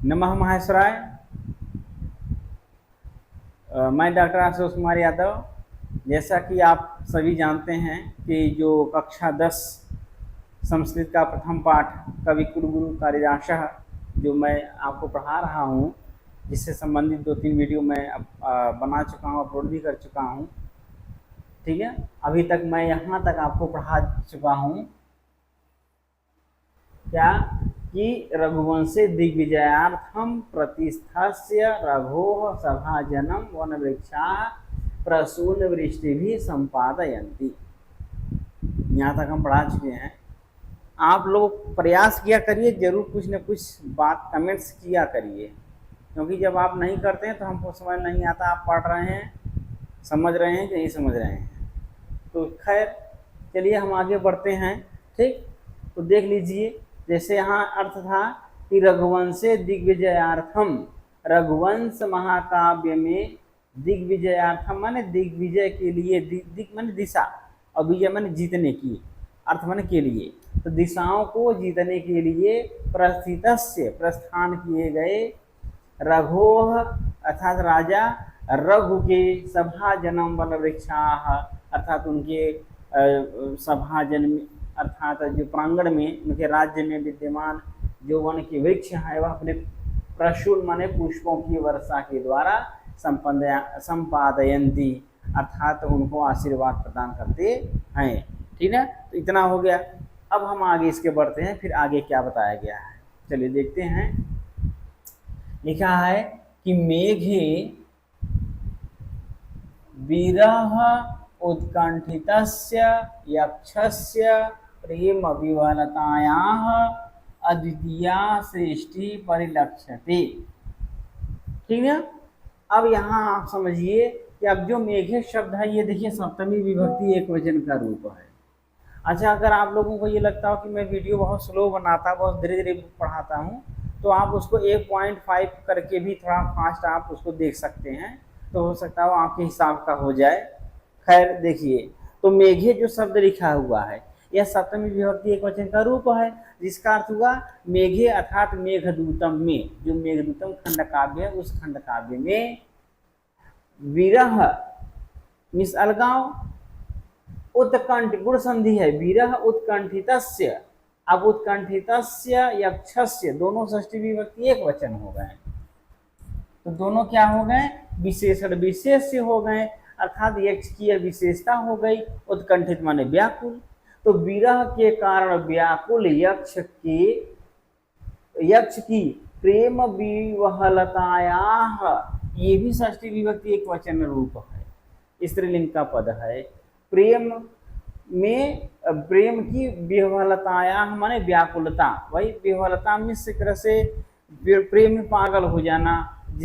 नमः महेश्वराय। मैं डॉक्टर आशुतोष कुमार यादव। जैसा कि आप सभी जानते हैं कि जो कक्षा 10 संस्कृत का प्रथम पाठ कवि कुलगुरु कालिदासः जो मैं आपको पढ़ा रहा हूँ, जिससे संबंधित 2-3 वीडियो मैं बना चुका हूँ, अपलोड भी कर चुका हूँ। ठीक है, अभी तक मैं यहाँ तक आपको पढ़ा चुका हूँ क्या कि रघुवंशे दिग्विजयार्थम प्रतिस्थस्य रघोः सभाजनम वनवृक्षाः प्रसूनवृष्टिभिः संपादयन्ति। यहाँ तक हम पढ़ा चुके हैं। आप लोग प्रयास किया करिए, जरूर कुछ न कुछ बात कमेंट्स किया करिए, क्योंकि जब आप नहीं करते हैं तो हमको समझ नहीं आता आप पढ़ रहे हैं, समझ रहे हैं कि नहीं समझ रहे हैं। तो खैर चलिए हम आगे बढ़ते हैं। ठीक, तो देख लीजिए, जैसे यहाँ अर्थ था कि रघुवंशे दिग्विजयार्थम, रघुवंश महाकाव्य में दिग्विजयार्थम माने दिग्विजय के लिए, दिग माने दिशा और विजय माने जीतने की, अर्थ माने के लिए, तो दिशाओं को जीतने के लिए प्रस्थितस्य प्रस्थान किए गए रघोः अर्थात राजा रघु के सभा जन्म वन वृक्षाः अर्थात उनके सभा जन्म अर्थात जो प्रांगण में उनके राज्य में विद्यमान जो वन के वृक्ष है वह अपने प्रशुल माने पुष्पों की वर्षा के द्वारा संपादयन्ति अर्थात उनको आशीर्वाद प्रदान करते हैं। ठीक है, तो इतना हो गया। अब हम आगे इसके बढ़ते हैं, फिर आगे क्या बताया गया है चलिए देखते हैं। लिखा है कि मेघे विरह उत्कंठितस्य यक्षस्य प्रेम विवलतायाः अद्वितीया सृष्टि परिलक्ष्यते। ठीक है, अब यहाँ आप समझिए कि अब जो मेघे शब्द है ये देखिए सप्तमी विभक्ति एक वचन का रूप है। अच्छा, अगर आप लोगों को ये लगता हो कि मैं वीडियो बहुत स्लो बनाता, बहुत धीरे धीरे पढ़ाता हूँ, तो आप उसको 1.5 करके भी थोड़ा फास्ट आप उसको देख सकते हैं, तो हो सकता है आपके हिसाब का हो जाए। खैर देखिए, तो मेघे जो शब्द लिखा हुआ है यह सप्तमी विभक्ति एक वचन का रूप है, जिसका अर्थ हुआ मेघे अर्थात मेघदूतम में, जो मेघदूतम खंड काव्य है उस खंड काव्य में विरह मिस अलगाव उत्कंठ गुण संधि है, विरह उत्कंठितस्य। अब उत्कंठितस्य यक्षस्य दोनों षष्ठी विभक्ति एक वचन हो गए, तो दोनों क्या हो गए, विशेषण विशेष्य हो गए, अर्थात यक्ष की विशेषता हो गई। उत्कंठित माने व्याकुल, तो विरह के कारण व्याकुल यक्ष की प्रेम विवहलतायाः, ये भी षष्ठी विभक्ति एक वचन रूप है, स्त्रीलिंग का पद है। प्रेम में प्रेम की विह्वलताया माने व्याकुलता, वही विह्वलता में से प्रेम में पागल हो जाना,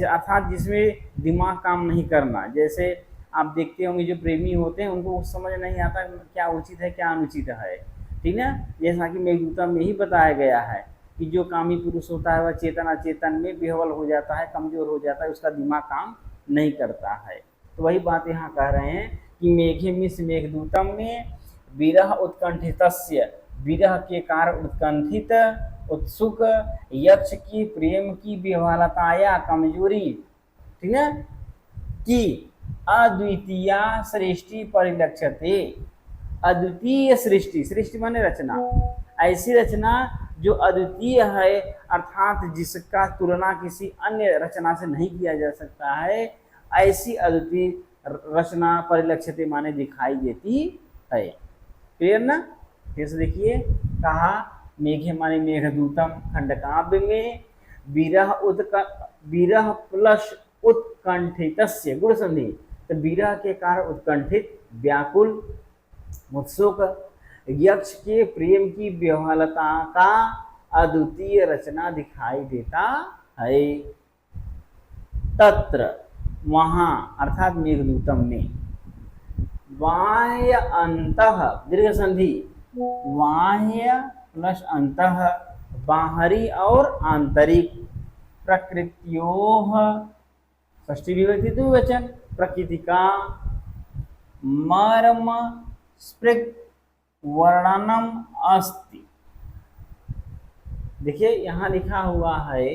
अर्थात जिसमें दिमाग काम नहीं करना। जैसे आप देखते होंगे जो प्रेमी होते हैं उनको समझ नहीं आता क्या उचित है क्या अनुचित है। ठीक है, जैसा कि मेघदूतम में ही बताया गया है कि जो कामी पुरुष होता है वह चेतन अचेतन में विह्वल हो जाता है, कमजोर हो जाता है, उसका दिमाग काम नहीं करता है। तो वही बात यहाँ कह रहे हैं कि मेघे मिस मेघदूतम में विरह उत्कंठितस्य, विरह के कारण उत्कंठित उत्सुक यक्ष की प्रेम की विह्वलताया कमजोरी, ठीक है, कि अद्वितीय सृष्टि परिलक्ष्यते। अद्वितीय सृष्टि, सृष्टि माने रचना, ऐसी रचना जो अद्वितीय है अर्थात जिसका तुलना किसी अन्य रचना से नहीं किया जा सकता है, ऐसी अद्वितीय रचना परिलक्षित माने दिखाई देती है। क्लियर ना? फिर से देखिए, कहा मेघे माने मेघदूतम खंड काव्य में विरह प्लस उत्कंठितस्य गुण संधि, तो विरह के कारण उत्कंठित व्याकुल उत्सुक यक्ष के प्रेम की विह्वलता का अद्वितीय रचना दिखाई देता है। तत्र वहां अर्थात मेघदूतम में बाह्य अंतः दीर्घ संधि, बाह्य प्लस अंतः बाहरी और आंतरिक प्रकृत्योः षष्ठी विभक्ति द्विवचन प्रकृति का मर्म स्पृक् वर्णनम अस्ति। देखिए यहाँ लिखा हुआ है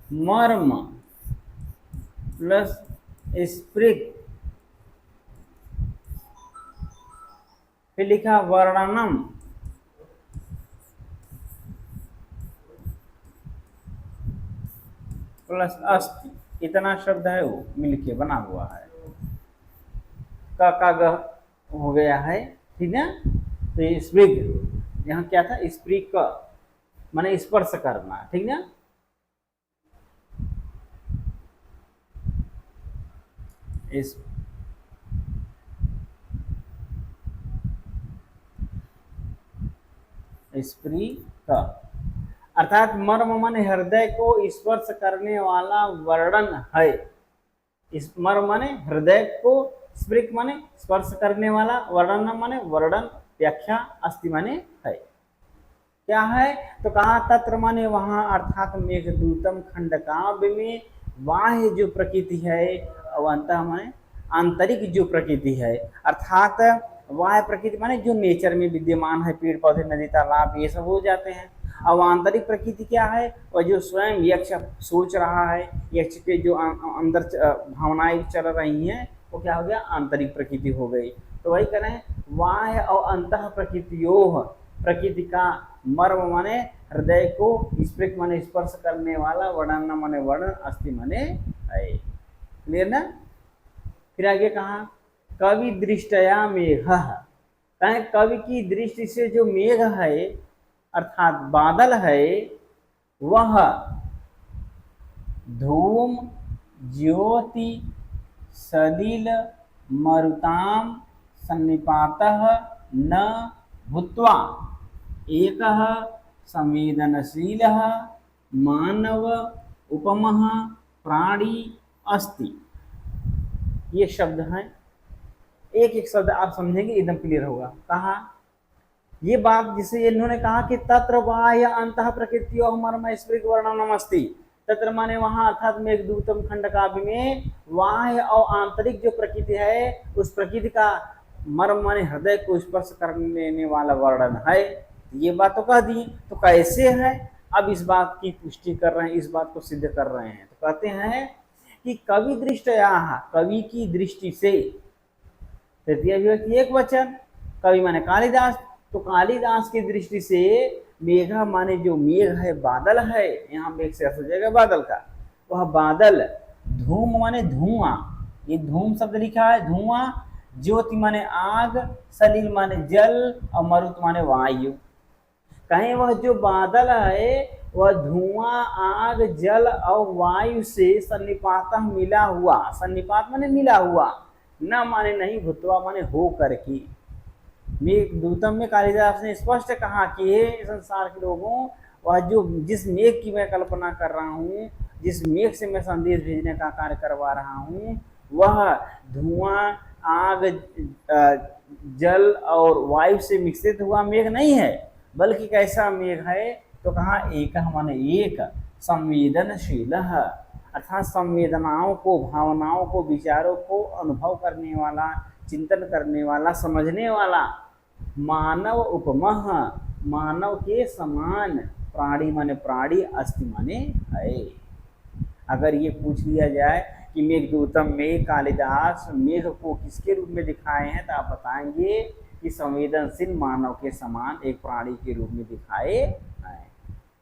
मर्म प्लस स्प्रिग, फिर लिखा वर्णनम प्लस अस्ति, इतना शब्द है वो मिलके बना हुआ है। का ग हो गया है, ठीक है। तो ये स्प्रिग यहाँ क्या था, स्प्रिग का माने स्पर्श करना, ठीक ना। इस स्प्रिग का अर्थात मर्म माने हृदय को स्पर्श करने वाला वर्णन है। इस मर्म माने हृदय को, स्प्रिग माने स्पर्श करने वाला, वर्णन माने वर्णन, व्याख्या, अस्ति माने है। क्या है तो कहा तत्र माने वहां, अर्थात मेघदूतम खंड काव्य में बाह्य जो प्रकृति है, अंतः माने आंतरिक जो प्रकृति है, अर्थात बाह्य प्रकृति माने जो नेचर में विद्यमान है, पेड़ पौधे नदी तालाब ये सब हो जाते हैं। अब आंतरिक प्रकृति क्या है, वह जो स्वयं यक्ष सोच रहा है, यक्ष के जो अंदर भावनाएं चल रही हैं, वो क्या हो गया, आंतरिक प्रकृति हो गई। तो वही कह रहे हैं बाह्य और अंतः प्रकृतियों, प्रकृति का मर्म माने हृदय को, स्प्रिग माने स्पर्श करने वाला, वर्णन माने वर्णन, अस्ति माने है। क्लियर ना। फिर आगे कहा कवि दृष्टया मेघ, कहें कवि की दृष्टि से जो मेघ है अर्थात बादल है, वह धूम ज्योति सलिल मरुताम सन्निपातः न भूत्वा एकः संवेदनशीलः मानव उपमः प्राणी अस्ति। ये शब्द हैं, एक एक शब्द आप समझेंगे एकदम क्लियर होगा। कहा ये बात जिसे इन्होंने कहा कि तत्र बाह्य अंतः प्रकृतियों मर्म स्प्रिग वर्णनम अस्ति, तत्र माने वहां अर्थात मेघदूतम खंड काव्य में बाह्य और आंतरिक जो प्रकृति है, उस प्रकृति का मर्म माने हृदय को स्पर्श करने वाला वर्णन है। ये बात तो कह दी, तो कैसे है, अब इस बात की पुष्टि कर रहे हैं, इस बात को सिद्ध कर रहे हैं। तो कहते हैं कि कवि दृष्टया, कवि की दृष्टि से, तृतीय विभक्ति एक वचन, कवि माने कालिदास, तो कालिदास की दृष्टि से मेघा माने जो मेघ है, बादल है, यहाँ मेघ से अर्थ हो जाएगा बादल का, वह बादल, धूम माने धुआं, ये धूम शब्द लिखा है धुआं, ज्योति माने आग, सलिल माने जल और मरुत माने वायु। कहीं वह जो बादल है वह धुआं, आग, जल और वायु से सन्निपात मिला हुआ, सन्निपात माने मिला हुआ, न माने नहीं, भूतवा माने हो करके। मेघदूतम में कालिदास ने स्पष्ट कहा कि हे संसार के लोगों, वह जो जिस मेघ की मैं कल्पना कर रहा हूँ, जिस मेघ से मैं संदेश भेजने का कार्य करवा रहा हूँ, वह धुआं, आग, जल और वायु से मिश्रित हुआ मेघ नहीं है, बल्कि कैसा मेघ है तो कहा एक माने एक, संवेदनशील, अर्थात संवेदनाओं को, भावनाओं को, विचारों को अनुभव करने वाला, चिंतन करने वाला, समझने वाला, मानव उपमः, मानव के समान, प्राणी माने प्राणी, अस्ति माने है। अगर ये पूछ लिया जाए कि मेघदूतम में कालिदास मेघ को किसके रूप में दिखाए हैं, तो आप बताएंगे कि संवेदनशील मानव के समान एक प्राणी के रूप में दिखाए हैं।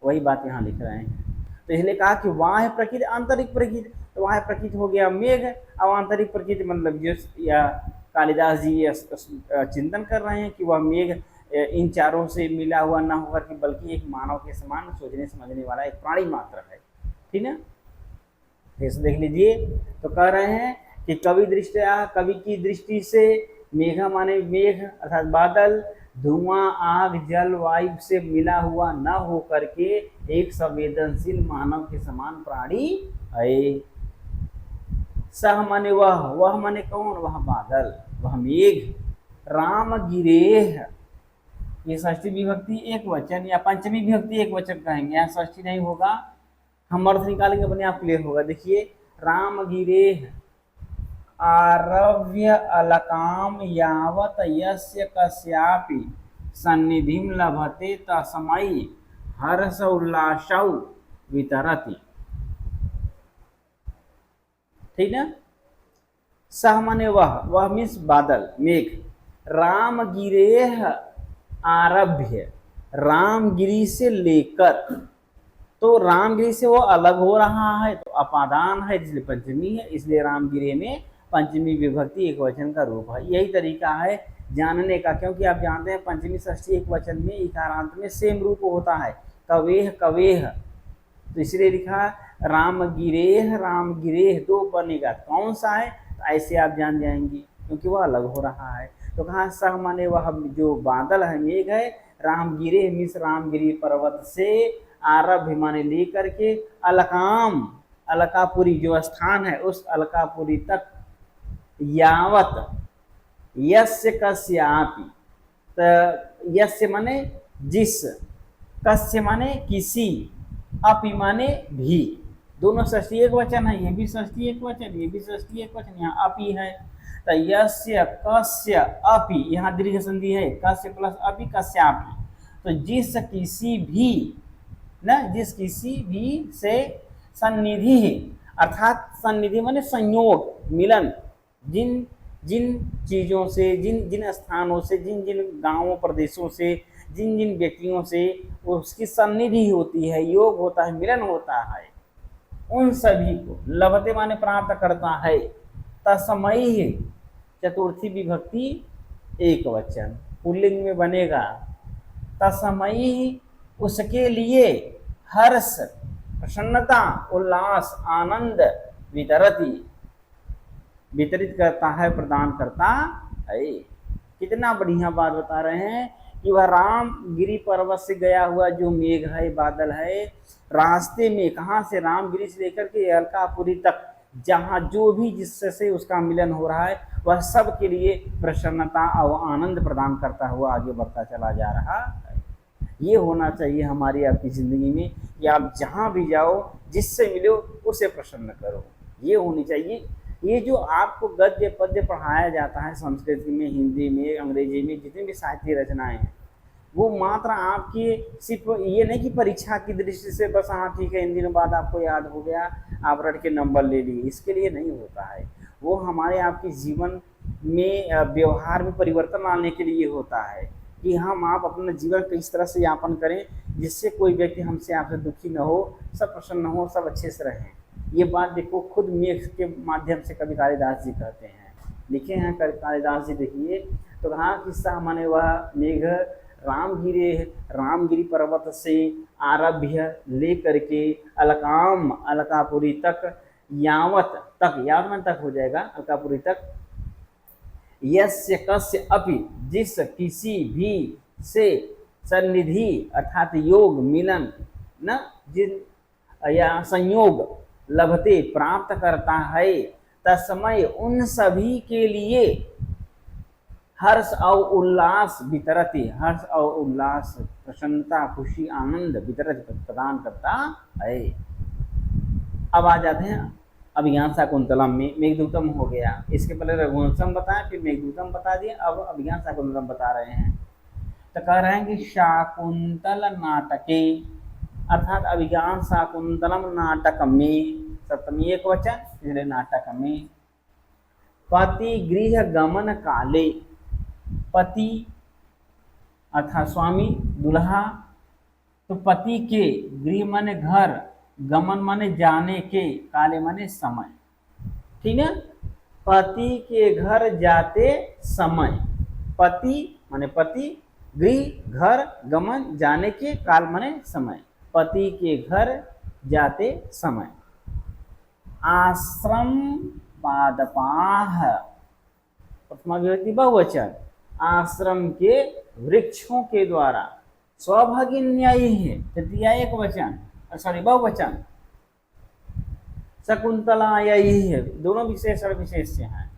वही बात यहाँ लिख रहे हैं। तो इसलिए कहा कि बाह्य प्रकृति, आंतरिक प्रकृति, तो बाह्य प्रकृति हो गया मेघ, अब आंतरिक प्रकृति मतलब जो या कालिदास जी चिंतन कर रहे हैं कि वह मेघ इन चारों से मिला हुआ न होकर के बल्कि एक मानव के समान सोचने समझने वाला एक प्राणी मात्र है, ठीक है। ऐसे देख लीजिए, तो कह रहे हैं कि कवि दृष्टया, कवि की दृष्टि से मेघा माने मेघ अर्थात बादल, धुआं, आग, जल, वायु से मिला हुआ न हो करके एक संवेदनशील मानव के समान प्राणी है। सह माने वह माने कौन, वह बादल, वह मेघ, राम गिरेह, ये षष्ठी विभक्ति एक वचन या पंचमी विभक्ति एक वचन कहेंगे, यहाँ षष्ठी नहीं होगा, हम अर्थ निकालेंगे अपने आप क्लियर होगा। देखिए राम गिरेह आरभ्य अलकाम यावत यस्य कस्यापि सन्निधिम लभते तस्मै हर्ष उल्लासौ वितरति। ठीक ना। सह माने वह मीन्स बादल, मेघ। राम गिरेह आरभ्य, रामगिरी से लेकर, तो रामगिरी से वो अलग हो रहा है तो अपादान है, इसलिए पंचमी है, इसलिए रामगिरी में पंचमी विभक्ति एक वचन का रूप है। यही तरीका है जानने का, क्योंकि आप जानते हैं पंचमी षष्ठी एक वचन में इकारांत में सेम रूप होता है, कवेह कवेह, तो इसलिए लिखा राम गिरेह दो बनेगा, कौन सा है, तो ऐसे आप जान जाएंगे क्योंकि वह अलग हो रहा है। तो कहाँ सह माने वह जो बादल है, मेघ है, रामगिरे मीन्स रामगिरी पर्वत से, आरभ माने लेकर के, अलकाम अलकापुरी जो स्थान है उस अलकापुरी तक, यावत यस्य कस्यापि, तो यस्य माने जिस, कस्य माने किसी, अपि माने भी, दोनों षष्ठी एक वचन है, ये भी षष्ठी एक वचन, ये भी षष्ठी एक वचन, यहाँ अपि है, तो यस्य कस्य अपि, यहाँ दीर्घ संधि है, कस्य प्लस अपि कस्यापि, तो जिस किसी भी ना, जिस किसी भी से सन्निधि, अर्थात सन्निधि माने संयोग, मिलन, जिन जिन चीज़ों से, जिन जिन स्थानों से, जिन जिन गांवों प्रदेशों से, जिन जिन व्यक्तियों से उसकी सन्निधि होती है, योग होता है, मिलन होता है, उन सभी को लभते माने प्राप्त करता है, तस्मै चतुर्थी विभक्ति एक वचन पुल्लिंग में बनेगा, तस्मै उसके लिए, हर्ष प्रसन्नता उल्लास आनंद, वितरित करता है, प्रदान करता है। कितना बढ़िया बात बता रहे हैं कि वह रामगिरी पर्वत से गया हुआ जो मेघ है, बादल है, रास्ते में कहाँ से, रामगिरी से लेकर के अलकापुरी तक, जहाँ जो भी जिससे उसका मिलन हो रहा है वह सब के लिए प्रसन्नता और आनंद प्रदान करता हुआ आगे बढ़ता चला जा रहा है। ये होना चाहिए हमारी आपकी ज़िंदगी में कि आप जहाँ भी जाओ, जिससे मिलो उसे प्रसन्न करो, ये होनी चाहिए। ये जो आपको गद्य पद्य पढ़ाया जाता है संस्कृत में, हिंदी में, अंग्रेजी में, जितनी भी साहित्य रचनाएं हैं, वो मात्र आपकी सिर्फ ये नहीं कि परीक्षा की दृष्टि से बस हाँ ठीक है इन दिनों बाद आपको याद हो गया, आप रट के नंबर ले लिए, इसके लिए नहीं होता है। वो हमारे आपके जीवन में व्यवहार में परिवर्तन लाने के लिए होता है कि हम आप अपना जीवन किस तरह से यापन करें जिससे कोई व्यक्ति हमसे आपसे दुखी न हो, सब प्रसन्न हो, सब अच्छे से रहें। ये बात देखो खुद मेघ के माध्यम से कवि कालिदास जी कहते हैं, लिखे हैं कालिदास जी। देखिए तो कहाँ किस्सा माने वह मेघ रामगिरी पर्वत से आरभ्य ले करके अलकाम अलकापुरी तक, यावत तक, यावत तक हो जाएगा, अलकापुरी तक, यस्य कस्य अपि जिस किसी भी से, सन्निधि अर्थात योग मिलन न, जिन या संयोग, लभते प्राप्त करता है, तस्मै उन सभी के लिए, हर्ष और उल्लास वितरती, हर्ष और उल्लास, प्रसन्नता, खुशी, आनंद वितरित प्रदान करता है। अब आ जाते हैं अभिज्ञान शाकुंतलम में। मेघदूतम हो गया, इसके पहले रघुवंशम बताया, फिर मेघदूतम बता दिए, अब अभिज्ञान शाकुंतलम बता रहे हैं। तो कह रहे हैं कि शाकुंतल नाटके, अर्थात अभिज्ञान शाकुंतलम नाटक में, सप्तमी एक वचन, इसलिए नाटक में, पति गृह गमन काले, पति अर्थात स्वामी दुल्हा, तो पति के, गृह माने घर, गमन माने जाने के, काले माने समय, ठीक है, पति के घर जाते समय, पति माने पति, गृह घर, गमन जाने के, काल माने समय, पति के घर जाते समय, आश्रम पादपाह, प्रथमा विभक्ति बहुवचन, आश्रम के वृक्षों के द्वारा, स्वभगिन्यायी है, तृतीया एक वचन, सॉरी बहुवचन, शकुंतलायी है, दोनों विशेषण विशेष से हैं।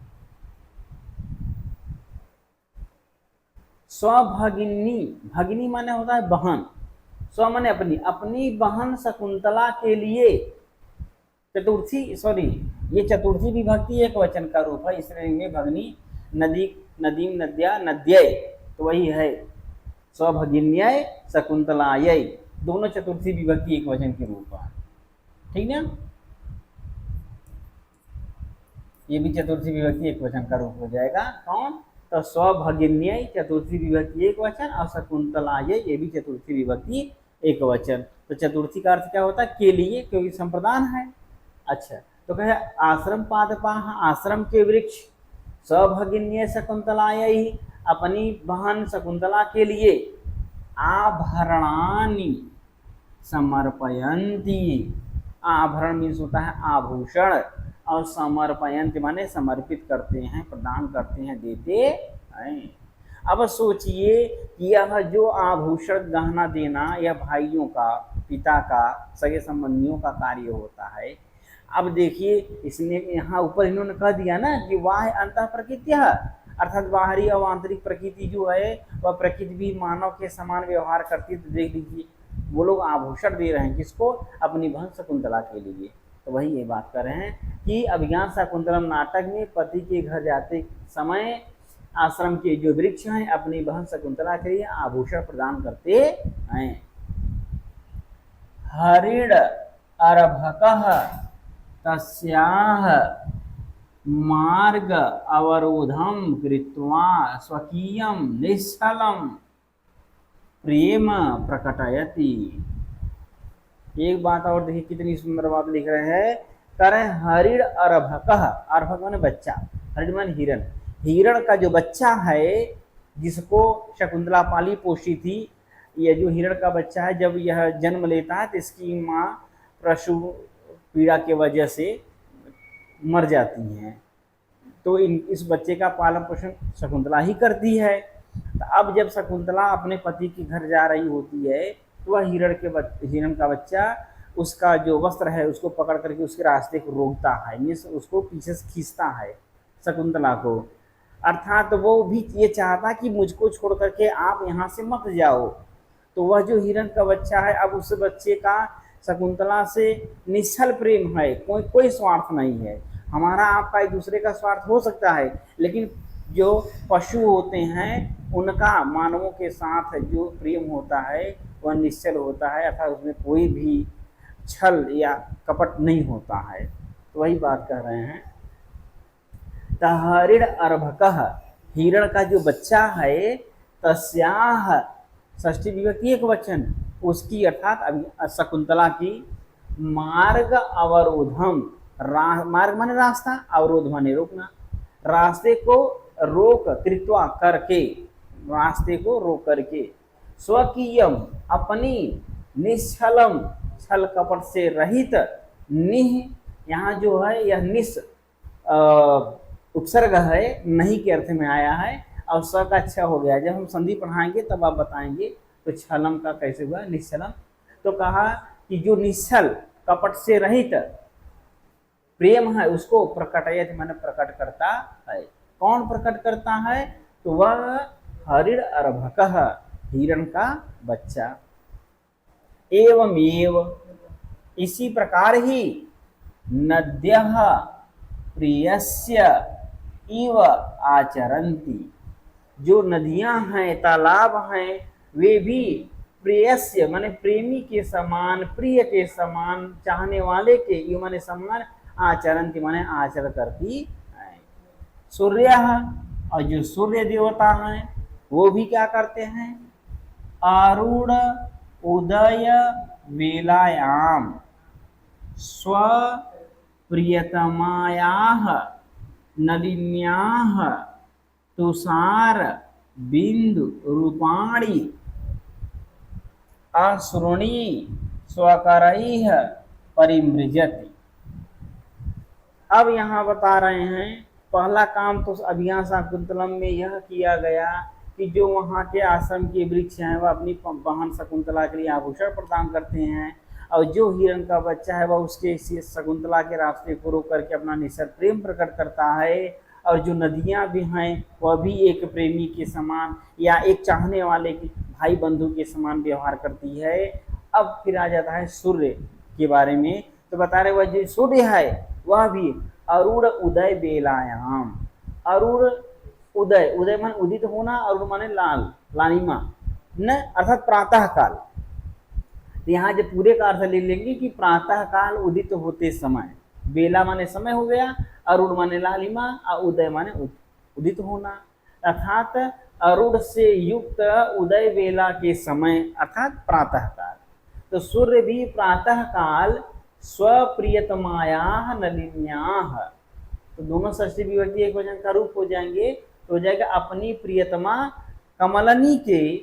स्वभगिनी, भगिनी माने होता है बहन, स्व माने अपनी, अपनी बहन शकुंतला के लिए, चतुर्थी सॉरी ये चतुर्थी विभक्ति एक वचन का रूप है, इसलिए में भगनी, नदी, नदीम, नद्या, नद्यय, तो वही है स्वभगिन्याय शकुंतलाय, दोनों चतुर्थी विभक्ति एक वचन के रूप है, ठीक है। ये भी चतुर्थी विभक्ति एक वचन का रूप हो जाएगा। कौन? तो स्वभगिन्यै चतुर्थी विभक्ति एक वचन और शकुंतलायै ये भी चतुर्थी विभक्ति एक वचन। तो चतुर्थी का अर्थ क्या होता है? के लिए, क्योंकि संप्रदान है। अच्छा, तो कहे आश्रम पादपाः, आश्रम के वृक्ष, स्वभगिन्यै शकुंतलायै अपनी बहन शकुंतला के लिए, आभरणानि समर्पयन्ति, आभरण मीन्स होता है आभूषण, और समर्पयन्ति माने समर्पित करते हैं, प्रदान करते हैं, देते हैं। अब सोचिए कि यह जो आभूषण गहना देना यह भाइयों का, पिता का, सगे संबंधियों का कार्य होता है। अब देखिए इसने यहाँ ऊपर इन्होंने कह दिया ना कि वाह अंतः प्रकृतियः, अर्थात बाहरी और आंतरिक प्रकृति जो है वह प्रकृति भी मानव के समान व्यवहार करती है। तो देख लीजिए वो लोग आभूषण दे रहे हैं किसको? अपनी बहन शकुंतला के लिए। तो वही ये बात कर रहे हैं कि अभिज्ञान शाकुंतलम नाटक में पति के घर जाते समय आश्रम के जो वृक्ष हैं अपनी बहन शकुंतला के लिए आभूषण प्रदान करते हैं। हरिण अर्भकः तस्याः मार्ग अवरोधम कृत्वा स्वकीयं निश्चलं प्रेम प्रकटयति। एक बात और देखिए कितनी सुंदर बात लिख रहे हैं। कह रहे हरिण अर्भकः, अर्भक माने बच्चा, हरिण माने हिरण, हिरण का जो बच्चा है जिसको शकुंतला पाली पोषी थी, यह जो हिरण का बच्चा है जब यह जन्म लेता है तो इसकी माँ प्रसव पीड़ा के वजह से मर जाती हैं। तो इस बच्चे का पालन पोषण शकुंतला ही करती है। तो अब जब शकुंतला अपने पति के घर जा रही होती है तो वह हिरण का बच्चा उसका जो वस्त्र है उसको पकड़ करके उसके रास्ते को रोकता है, मीन्स उसको पीछे से खींचता है शकुंतला को। अर्थात वो भी ये चाहता कि मुझको छोड़ करके आप यहाँ से मत जाओ। तो वह जो हिरण का बच्चा है अब उस बच्चे का शकुंतला से निश्चल प्रेम है, कोई स्वार्थ नहीं है। हमारा आपका एक दूसरे का स्वार्थ हो सकता है, लेकिन जो पशु होते हैं उनका मानवों के साथ जो प्रेम होता है वह निश्चल होता है, अर्थात उसमें कोई भी छल या कपट नहीं होता है। तो वही बात कर रहे हैं। हरिण अर्भकः, हिरण का जो बच्चा है, तस्याः षष्ठी विभक्ति एक वचन, उसकी अर्थात शकुंतला की मार्ग अवरोधम, मार्ग माने रास्ता, अवरोध माने रोकना, रास्ते को रोक कृत्वा करके, रास्ते को रोक करके, स्वकीयम अपनी, निश्चलम छल कपट से रहित, निह यहाँ जो है यह निस उपसर्ग है, नहीं के अर्थ में आया है और स का अच्छा हो गया। जब हम संधि पढ़ाएंगे तब आप बताएंगे तो छलम का कैसे हुआ, निश्चलम। तो कहा कि जो निश्चल कपट से रहित प्रेम है उसको प्रकटयति माने प्रकट करता है। कौन प्रकट करता है? तो वह हरिण अर्भकः, हिरण का बच्चा। एवमेव इसी प्रकार ही नद्यः प्रियस्य इव आचरन्ति, जो नदियां हैं तालाब हैं वे भी प्रियस्य माने प्रेमी के समान, प्रिय के समान, चाहने वाले के इव माने समान, आचरन्ति माने आचरण करती है। सूर्य और जो सूर्य देवता हैं वो भी क्या करते हैं? आरूढ़ उदय वेलायाम स्व प्रियतमायाः नलिन्याः तुषार बिंदु रूपाणी अश्रुणी स्वकरैः परिमृजति। अब यहाँ बता रहे हैं पहला काम तो अभिज्ञान शाकुंतलम में यह किया गया कि जो वहाँ के आश्रम के वृक्ष हैं वह अपनी बहन शकुंतला के लिए आभूषण प्रदान करते हैं, और जो हिरण का बच्चा है वह उसके शकुंतला के रास्ते को रोक करके अपना निश्चल प्रेम प्रकट करता है, और जो नदियाँ भी हैं वह भी एक प्रेमी के समान या एक चाहने वाले के भाई बंधु के समान व्यवहार करती है। अब फिर आ जाता है सूर्य के बारे में, तो बता रहे वह जो सूर्य है वह भी अरूढ़ उदय बेलायाम, अरूढ़ उदय, उदय मान उदित होना, अरूढ़ माने लाल, लालिमा न, अर्थात प्रातः काल। तो यहाँ जब पूरे का अर्थ ले लेंगे कि प्रातः काल उदित होते समय, बेला माने समय हो गया, अरुण माने लालिमा, और उदय माने उदित होना। अर्थात अरुण से युक्त उदय बेला के समय अर्थात प्रातः काल। तो सूर्य भी प्रातः काल स्वप्रियतमाया नलिन्या, तो दोनों षष्ठी विभक्ति एक वचन का रूप हो जाएंगे, तो हो जाएगा अपनी प्रियतमा कमलनी के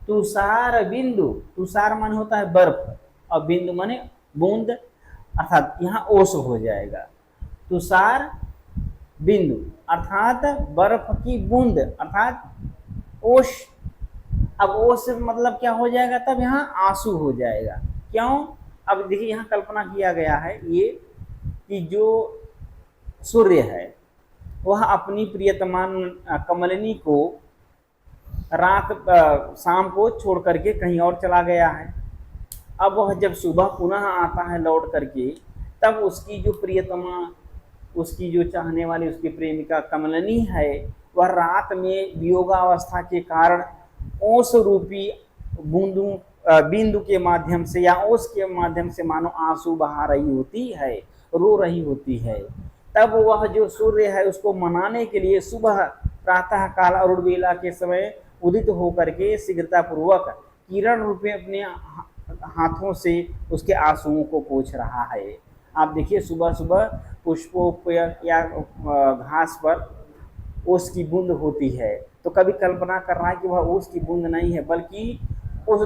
तुषार बिंदु, तुषार मान होता है बर्फ और बिंदु माने बूंद, अर्थात यहाँ ओस हो जाएगा, तुषार बिंदु अर्थात बर्फ की बूंद अर्थात ओस। अब ओस मतलब क्या हो जाएगा, तब यहाँ आंसू हो जाएगा। क्यों? अब देखिए यहाँ कल्पना किया गया है ये कि जो सूर्य है वह अपनी प्रियतमा कमलिनी को रात शाम को छोड़ करके कहीं और चला गया है। अब वह जब सुबह पुनः आता है लौट करके, तब उसकी जो प्रियतमा, उसकी जो चाहने वाली, उसकी प्रेमिका कमलिनी है, वह रात में वियोगावस्था के कारण ओस रूपी बिंदु के माध्यम से या ओस के माध्यम से मानो आंसू बहा रही होती है, रो रही होती है। तब वह जो सूर्य है उसको मनाने के लिए सुबह प्रातः काल अरुण बेला के समय उदित होकर के शीघ्रता पूर्वक किरण रूपे अपने हाथों से उसके आंसुओं को पोंछ रहा है। आप देखिए सुबह सुबह पुष्पों पर या घास पर ओस की बूंद होती है, तो कभी कल्पना कर रहा है कि वह ओस की बूंद नहीं है, बल्कि उस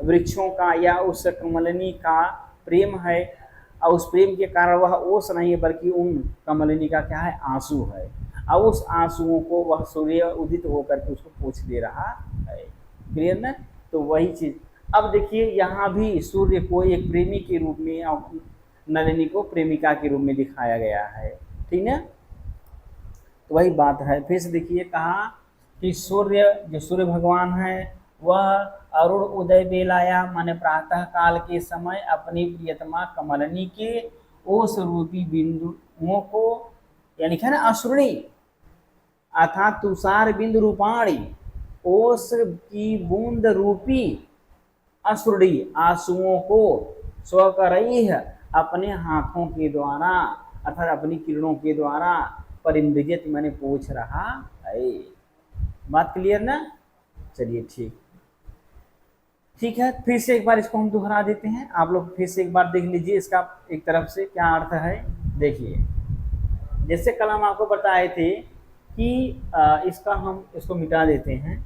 वृक्षों का या उस कमलिनी का प्रेम है, और उस प्रेम के कारण वह ओस नहीं है बल्कि उन कमलिनी का क्या है, आंसू है, और उस आंसुओं को वह सूर्य उदित होकर के उसको पोंछ दे रहा है। क्लियर ना? तो वही चीज अब देखिए यहाँ भी सूर्य को एक प्रेमी के रूप में और नलिनी को प्रेमिका के रूप में दिखाया गया है। ठीक है, तो वही बात है। फिर से देखिए कहा कि सूर्य, जो सूर्य भगवान है, वह अरुण उदय बेलाया माने प्रातः काल के समय अपनी प्रियतमा कमलिनी के ओस रूपी बिंदुओं को, यानी क्या ना अश्रुणी अर्थात तुषार बिंदु रूपाणी ओस की बूंद रूपी अश्रुणी आंसुओं को स्वकरैः अपने हाथों के द्वारा अर्थात अपनी किरणों के द्वारा परिमृजित माने पोंछ रहा है। बात क्लियर ना? चलिए ठीक है। फिर से एक बार इसको हम दोहरा देते हैं, आप लोग फिर से एक बार देख लीजिए इसका एक तरफ से क्या अर्थ है। देखिए जैसे कल हम आपको बताए थे कि इसका हम इसको मिटा देते हैं।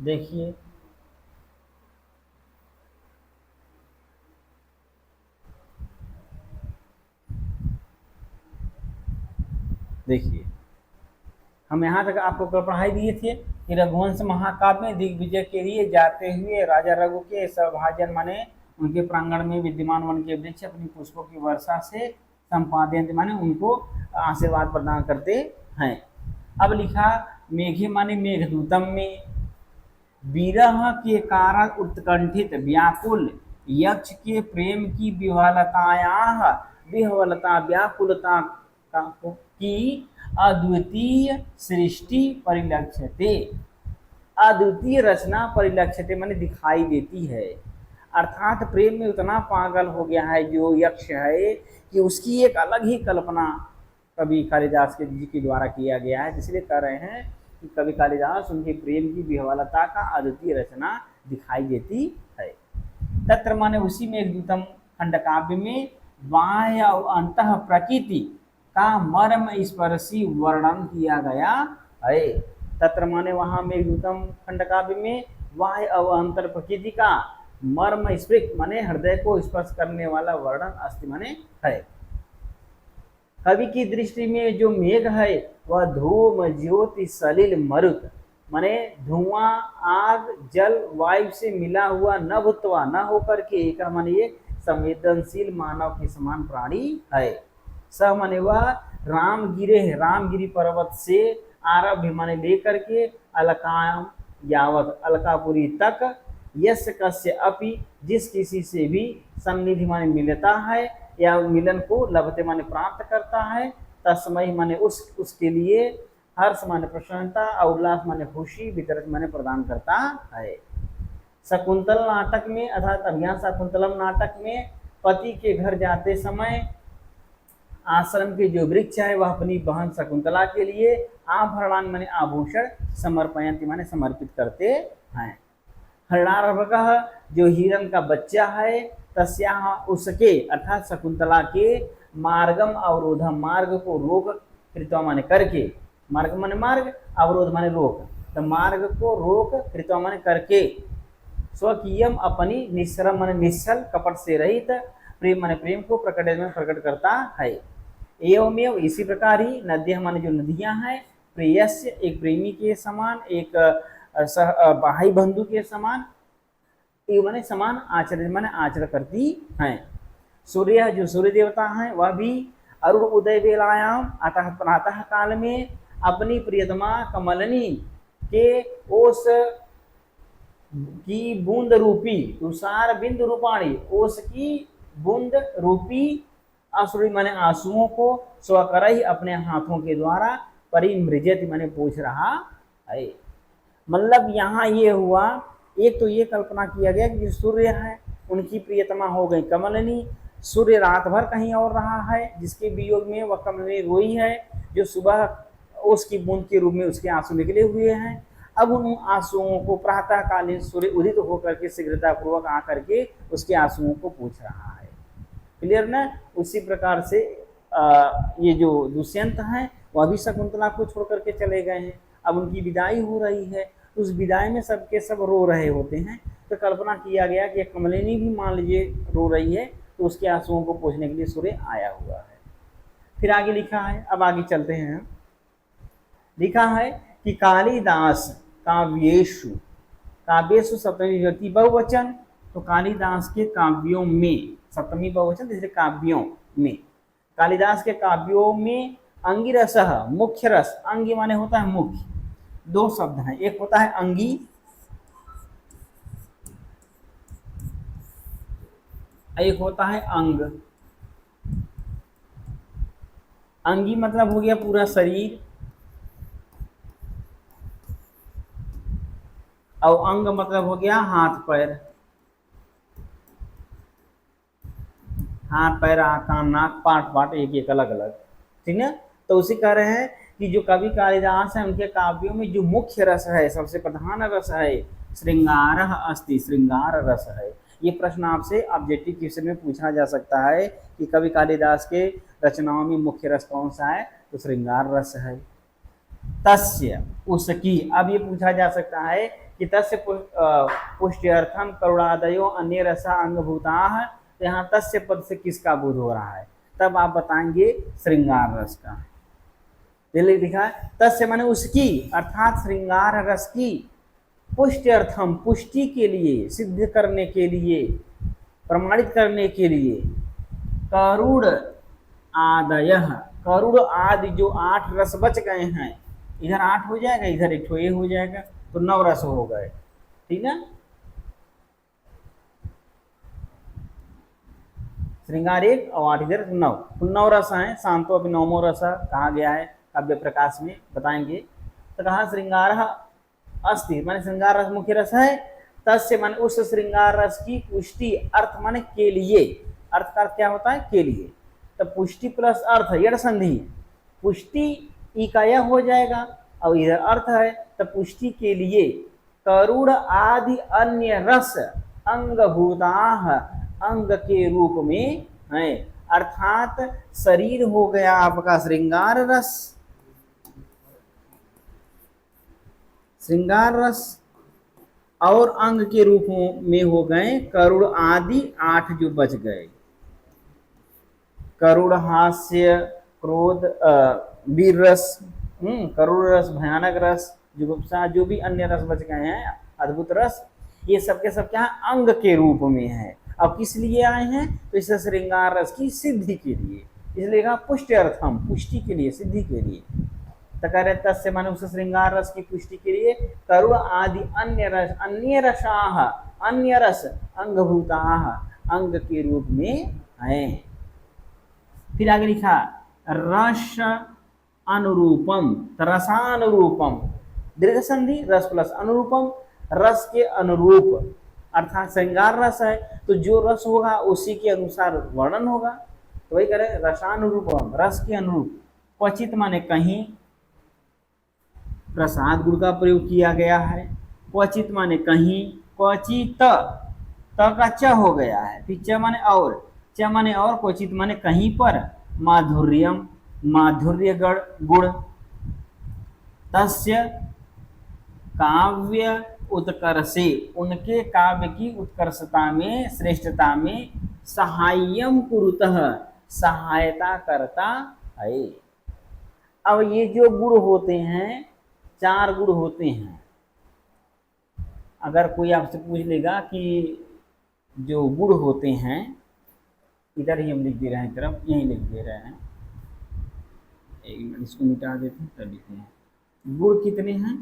देखिए हम यहाँ तक आपको कल पढ़ाई दिए थे कि रघुवंश महाकाव्य में दिग्विजय के लिए जाते हुए राजा रघु के सौभाजन माने उनके प्रांगण में विद्यमान वन के वृक्ष अपनी पुष्पों की वर्षा से संपादन माने उनको आशीर्वाद प्रदान करते हैं। अब लिखा मेघे माने मेघदूतम में विरह के कारण उत्कंठित व्याकुल यक्ष के प्रेम की विह्वलता व्याकुलता की अद्वितीय सृष्टि परिलक्षते, अद्वितीय रचना परिलक्षते माने दिखाई देती है। अर्थात प्रेम में उतना पागल हो गया है जो यक्ष है कि उसकी एक अलग ही कल्पना कवि कालिदास के जी के द्वारा किया गया है। इसलिए कह रहे हैं कि कवि कालिदास उनके प्रेम की विह्वलता का अद्वितीय रचना दिखाई देती है। तत्र माने उसी में मेघदूतम खंडकाव्य में बाह्य और अंतः प्रकृति का मर्म स्पर्शी वर्णन किया गया है। तत्र माने वहाँ मेघदूतम खंडकाव्य में बाह्य और अंतर प्रकृति का मर्म स्पृक माने हृदय को स्पर्श करने वाला वर्णन अस्ति माने है। कवि की दृष्टि में जो मेघ है वह धूम ज्योति सलिल मरुत माने धुआं आग जल वायु से मिला हुआ न भूतवा न होकर के एक माने ये संवेदनशील मानव के समान प्राणी है। स माने वह रामगिरी पर्वत से आरभ्य माने लेकर के अलकाम यावत अलकापुरी तक यश कस्य अपि जिस किसी से भी सन्निधि माने मिलता है या मिलन को लभते माने प्राप्त करता है, तस्मय माने उसके लिए हर्ष माने प्रसन्नता और उल्लास माने खुशी, वितरक माने प्रदान करता है। शकुंतल नाटक में अर्थात अभिज्ञान शाकुंतलम नाटक में पति के घर जाते समय आश्रम के जो वृक्ष है वह अपनी बहन शकुंतला के लिए आभरणान माने आभूषण समर्पयंती माने समर्पित करते हैं। हरणार्भकः जो हिरण का बच्चा है, तस्याः उसके अर्थात शकुंतला के मार्गम अवरोधम मार्ग को रोक कृत्वा माने करके, मार्ग माने मार्ग, अवरोध माने रोक, तो मार्ग को रोक कृत्वा माने करके, स्वकीयम अपनी निश्रम माने निश्चल कपट से रहित, प्रेम माने प्रेम को प्रकट करता है। एवमेव इसी प्रकार ही नद्य माने जो नदियां हैं, प्रेयस्य एक प्रेमी के समान, एक भाई बंधु के समान, माने समान आचरण माने आचरण करती हैं। सूर्य जो सूर्य देवता हैं वह भी अरुण उदय वेलायाम अतः प्रातः काल में अपनी प्रियतमा कमलनी के ओस की बूंद रूपी तुषार बिंदु रूपाणी ओस की बूंद रूपी अश्रु माने आंसुओं को स्वकर ही अपने हाथों के द्वारा परिमृजत माने पूछ रहा है। मतलब यहाँ ये हुआ, एक तो ये कल्पना किया गया कि सूर्य है उनकी प्रियतमा हो गई कमलनी, सूर्य रात भर कहीं और रहा है जिसके वियोग में वह कमलनी रोई है, जो सुबह उसकी बूंद के रूप में उसके आंसू निकले हुए हैं। अब उन आंसुओं को प्रातःकालीन सूर्य उदित होकर के शीघ्रता पूर्वक आकर के उसके आंसुओं को पूछ रहा है। क्लियर ना? उसी प्रकार से ये जो दुष्यंत हैं वह भी शकुंतला को छोड़ करके चले गए हैं। अब उनकी विदाई हो रही है, उस विदाई में सबके सब रो रहे होते हैं, तो कल्पना किया गया कि कमलिनी भी मान लीजिए रो रही है, तो उसके आंसुओं को पोंछने के लिए सूर्य आया हुआ है। फिर आगे लिखा है, अब आगे चलते हैं, लिखा है कि कालिदास काव्येषु, काव्येषु सप्तमी विभक्ति बहुवचन, तो कालिदास के काव्यों में सप्तमी बहुवचन, तीसरे काव्यों में, कालिदास के काव्यों में अंगिरस मुख्य रस, अंगी माने होता है मुख्य, दो शब्द हैं, एक होता है अंगी, एक होता है अंग। अंगी मतलब हो गया पूरा शरीर, और अंग मतलब हो गया हाथ पैर, हाथ पैर कान नाक पार्ट पार्ट एक एक अलग अलग, ठीक है। तो उसी कह रहे हैं कि जो कवि कालिदास है उनके काव्यों में जो मुख्य रस है, सबसे प्रधान रस है, श्रृंगार अस्ति, श्रृंगार रस है। ये प्रश्न आपसे ऑब्जेक्टिव क्वेश्चन में पूछा जा सकता है कि कवि कालिदास के रचनाओं में मुख्य रस कौन सा है, तो श्रृंगार रस है। तस्य उसकी, अब ये पूछा जा सकता है कि तस्य पुष्ट्यर्थम करुणादयो अन्य रसा अंगभूता, तो यहाँ तस्य पद से किसका बोध हो रहा है, तब आप बताएंगे श्रृंगार रस का। पहले लिखा है तस्य माने उसकी, अर्थात श्रृंगार रस की, पुष्ट्यर्थम पुष्टि के लिए, सिद्ध करने के लिए, प्रमाणित करने के लिए, करुण आदय, करुण आदि जो 8 रस बच गए हैं, इधर 8 हो जाएगा, इधर एक ये हो जाएगा, तो 9 रस हो गए, ठीक है। श्रृंगार 1 और 8 इधर 9, तो 9 रस हैं। शांतो अभी 9वां रस कहा गया है काव्य प्रकाश में, बताएंगे। तो कहा श्रृंगार अस्ति माने श्रृंगार रस मुख्य रस है, तस्य माने उस श्रृंगार रस की पुष्टि, अर्थ माने के लिए, अर्थ का अर्थ क्या होता है, के लिए, तो पुष्टि प्लस अर्थ यड़ संधि, पुष्टि ई का यह हो जाएगा और इधर अर्थ है, तो पुष्टि के लिए करुण आदि अन्य रस अंगभूताः, अंग के रूप में है, अर्थात शरीर हो गया आपका श्रृंगार रस, श्रृंगार रस, और अंग के रूप में हो गए करुण आदि 8 जो बच गए, करुण हास्य क्रोध वीर रस, करुण रस भयानक रस, जुगुप्सा, जो भी अन्य रस बच गए हैं अद्भुत रस, ये सबके सब क्या अंग के रूप में है। अब किस लिए आए हैं, तो इस श्रृंगार रस की सिद्धि के लिए, इसलिए कहा पुष्ट्यर्थम, पुष्टि के लिए, सिद्धि के लिए। तो कह रहे तस्य माने उस श्रृंगार रस की पुष्टि के लिए करुण आदि अन्य रस, अन्य रसाः, अन्य रस अंगभूताः, अंग के रूप में है। फिर आगे लिखा रस अनुरूपम, रसानुरूपम, दीर्घ संधि रस प्लस अनुरूपम, रस के अनुरूप, अर्थात श्रृंगार रस है तो जो रस होगा उसी के अनुसार वर्णन होगा। तो वही करें रसानुरूपम, रस के अनुरूप। क्वचित माने कहीं प्रसाद गुण का प्रयोग किया गया है, क्वचित माने कहीं, क्वचित त का च हो गया है, फिर च माने और, च माने और, क्वचित माने कहीं पर, माधुर्यम माधुर्य गुण, तस्य काव्य उत्कर्षे उनके काव्य की उत्कर्षता में श्रेष्ठता में सहाय्यम कुरुतः सहायता करता है। अब ये जो गुण होते हैं, 4 गुण होते हैं। अगर कोई आपसे पूछ लेगा कि जो गुण होते हैं, इधर ही हम लिख दे रहे हैं, तरफ यहीं लिख दे रहे हैं, एक मिनट इसको मिटा देते हैं तब लिखते हैं। गुण कितने हैं?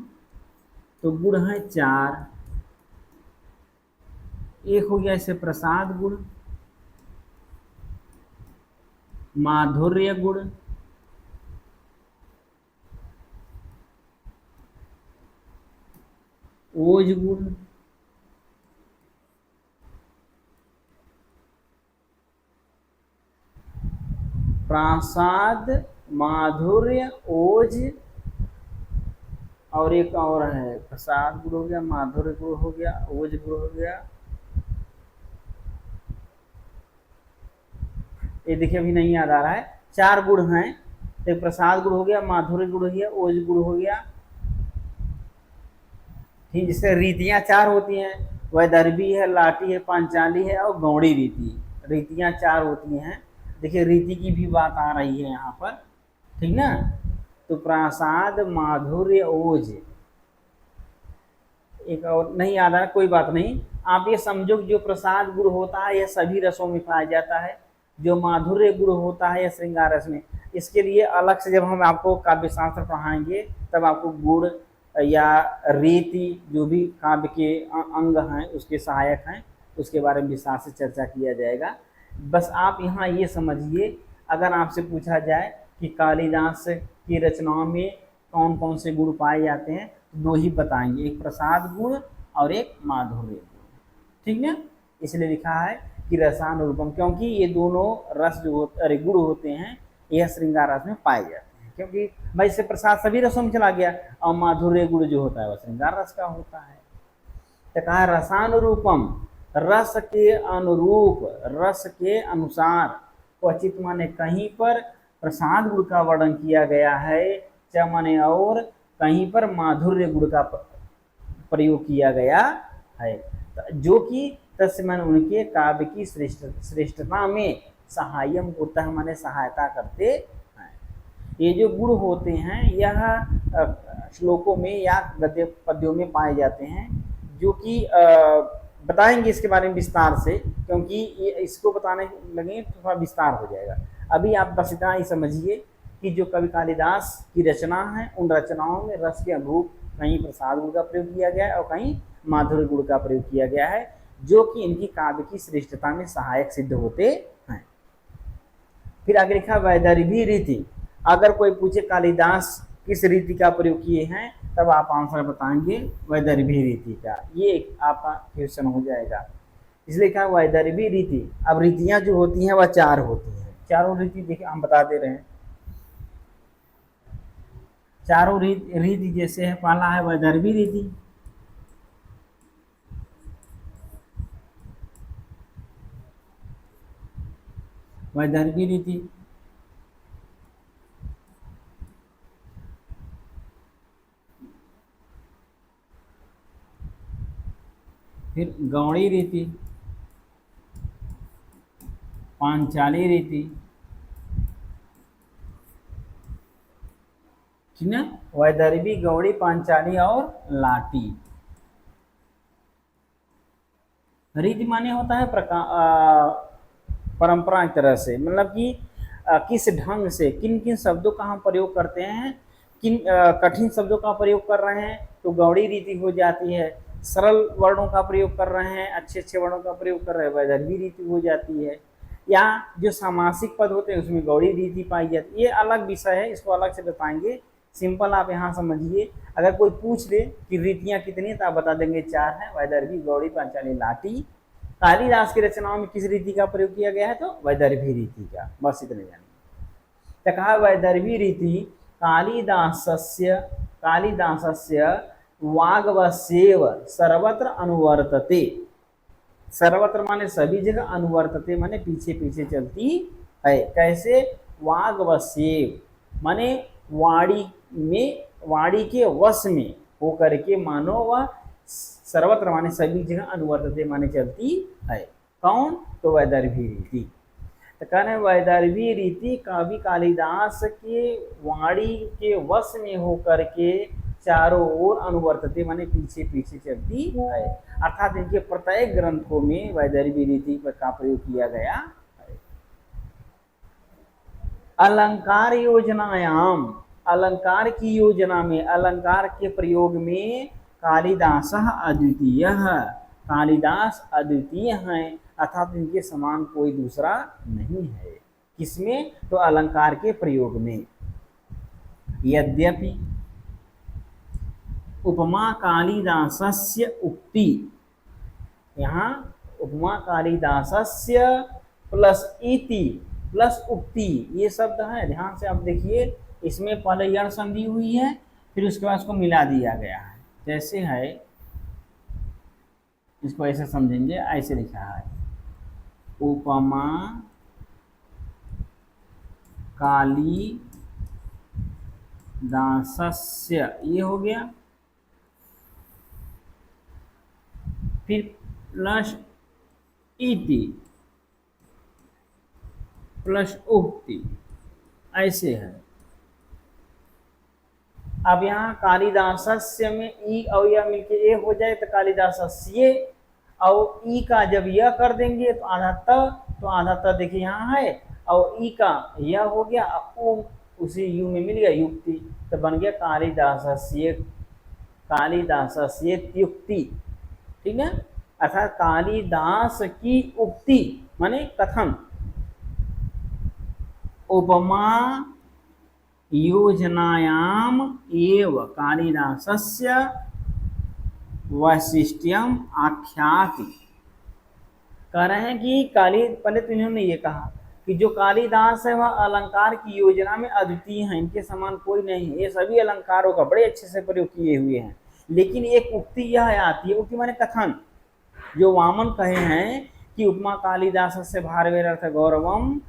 तो गुण है 4। एक हो गया इसे प्रसाद गुण, माधुर्य गुण, ओज गुण, प्रासाद, माधुर्य, ओज, और एक और है, प्रसाद गुण हो गया, माधुर्य गुण हो गया, ओज गुण हो गया। ये देखिए अभी नहीं याद आ रहा है। 4 गुण हैं, एक प्रसाद गुण हो गया, माधुर्य गुण हो गया, ओज गुण हो गया। ठीक, जिससे रीतियां 4 होती हैं, वैदर्भी है, लाटी है, पांचाली है और गौड़ी रीति, रीतियां 4 होती हैं। देखिए रीति की भी बात आ रही है यहाँ पर, ठीक ना। तो प्रासाद, माधुर्य, ओज, एक और नहीं याद आ, कोई बात नहीं। आप ये समझो कि जो प्रसाद गुण होता है यह सभी रसों में पाया जाता है, जो माधुर्य गुण होता है यह श्रृंगार रस में। इसके लिए अलग से जब हम आपको काव्य शास्त्र पढ़ाएंगे तब आपको गुण या रीति जो भी काव्य के अंग हैं उसके सहायक हैं उसके बारे में विस्तार से चर्चा किया जाएगा। बस आप यहाँ ये समझिए, अगर आपसे पूछा जाए कि कालिदास की रचनाओं में कौन कौन से गुण पाए जाते हैं, तो 2 ही बताएंगे, एक प्रसाद गुण और एक माधुर्य गुण, ठीक ना। इसलिए लिखा है कि रसानुरूपम, क्योंकि ये दोनों रस जो होते गुण होते हैं यह श्रृंगार रस में पाए जाते हैं, क्योंकि भाई से प्रसाद सभी रसों में चला गया और माधुर्य गुण जो होता है वह श्रृंगार रस का होता है। तो कहा रसानुरूपम, रस के अनुरूप, रस के अनुसार, क्वचित माने कहीं पर प्रसाद गुण का वर्णन किया गया है, च माने और, कहीं पर माधुर्य गुण का प्रयोग किया गया है, जो कि तस्मन उनके काव्य की श्रेष्ठता में सहायम होता है, माने सहायता करते हैं। ये जो गुण होते हैं यह श्लोकों में या गद्य पद्यों में पाए जाते हैं, जो कि बताएंगे इसके बारे में विस्तार से, क्योंकि ये इसको बताने लगे तो थोड़ा विस्तार हो जाएगा। अभी आप बस इतना ही समझिए कि जो कवि कालिदास की रचना है उन रचनाओं में रस के अनुरूप कहीं प्रसाद गुण का प्रयोग किया गया है और कहीं माधुर्य गुण का प्रयोग किया गया है, जो कि इनकी काव्य की श्रेष्ठता में सहायक सिद्ध होते हैं। फिर आगे लिखा वैदर्भी रीति। अगर कोई पूछे कालिदास किस रीति का प्रयोग किए हैं तब आप आंसर बताएंगे वैदर्भी रीति का, ये आपका क्वेश्चन हो जाएगा। इसलिए कहा वैदर्भी रीति। अब रीतियां जो होती हैं वह 4 होती हैं, चारों रीति देखिए हम बता दे रहे हैं। चारों रीति जैसे है, पहला है वैदर्भी रीति, वैदर्भी रीति, फिर गौड़ी रीति, पांचाली रीति, ठीक ना। वैदर्भी, गौड़ी, पांचाली और लाटी। रीति माने होता है परंपरा की तरह से, मतलब कि किस ढंग से किन किन शब्दों का हम प्रयोग करते हैं, किन कठिन शब्दों का प्रयोग कर रहे हैं तो गौड़ी रीति हो जाती है, सरल वर्णों का प्रयोग कर रहे हैं, अच्छे अच्छे वर्णों का प्रयोग कर रहे हैं वैदर्भी रीति हो जाती है। या जो सामासिक पद होते हैं उसमें गौड़ी रीति पाई जाती है। ये अलग विषय है, इसको अलग से बताएंगे। सिंपल आप यहाँ समझिए, अगर कोई पूछ दे कि रीतियाँ कितनी तो आप बता देंगे 4 हैं, वैदर्भी, गौड़ी, पांचाली, लाटी। कालिदास की रचनाओं में किस रीति का प्रयोग किया गया है? तो वैदर्भी रीति का, बस इतने जानिए। तो कहा वैदर्भी रीति कालिदासस्य वाग्वस्येव सर्वत्र अनुवर्तते। सर्वत्र माने सभी जगह, अनुवर्तते माने पीछे पीछे चलती है। कैसे? वाग्वस्येव माने वाणी के वश में होकर के मानो वह सर्वत्र माने सभी जगह, अनुवर्तते माने चलती है। कौन? तो वैदर्भी रीति। तो कहने वैदर्भी रीति कवि कालिदास के वाणी के वश में होकर के चारों ओर अनुवर्तते माने पीछे पीछे चलती है। अर्थात इनके प्रत्येक ग्रंथों में वैदर्भी रीति का प्रयोग किया गया है। अलंकार योजनायाम, अलंकार की योजना में, अलंकार के प्रयोग में कालिदास अद्वितीय, कालिदास अद्वितीय हैं, अर्थात इनके समान कोई दूसरा नहीं है। किसमें? तो अलंकार के प्रयोग में। यद्यपि उपमा कालिदासस्य उक्ति, यहाँ उपमा कालिदासस्य प्लस इति प्लस उक्ति ये शब्द है, ध्यान से आप देखिए। इसमें पहले यण संधि हुई है, फिर उसके बाद उसको मिला दिया गया है। जैसे है, इसको ऐसे समझेंगे, ऐसे लिखा है उपमा कालिदासस्य, ये हो गया। फिर प्लस इति प्लस उक्ति, ऐसे है। अब यहाँ कालिदासस्य में ई और यह मिलके ए हो जाए तो कालिदासस्य, और ई का जब यह कर देंगे तो आधा त, तो आधा त देखिए यहाँ है, और ई का यह हो गया, उसी यू में मिल गया युक्ति, तो बन गया कालिदासस्य युक्ति। ठीक है, अर्थात कालिदास की उक्ति माने कथन। उपमा योजनायाम एव कालिदासस्य वैशिष्ट्यम आख्याति। कह रहे हैं कि पहले तो इन्होंने ये कहा कि जो कालिदास है वह अलंकार की योजना में अद्वितीय है, इनके समान कोई नहीं है। ये सभी अलंकारों का बड़े अच्छे से प्रयोग किए हुए हैं, लेकिन एक उक्ति यह आती है, उक्ति माने कथन, जो वामन कहे हैं कि उपमा कालिदासस्य भारवेरर्थ गौरवम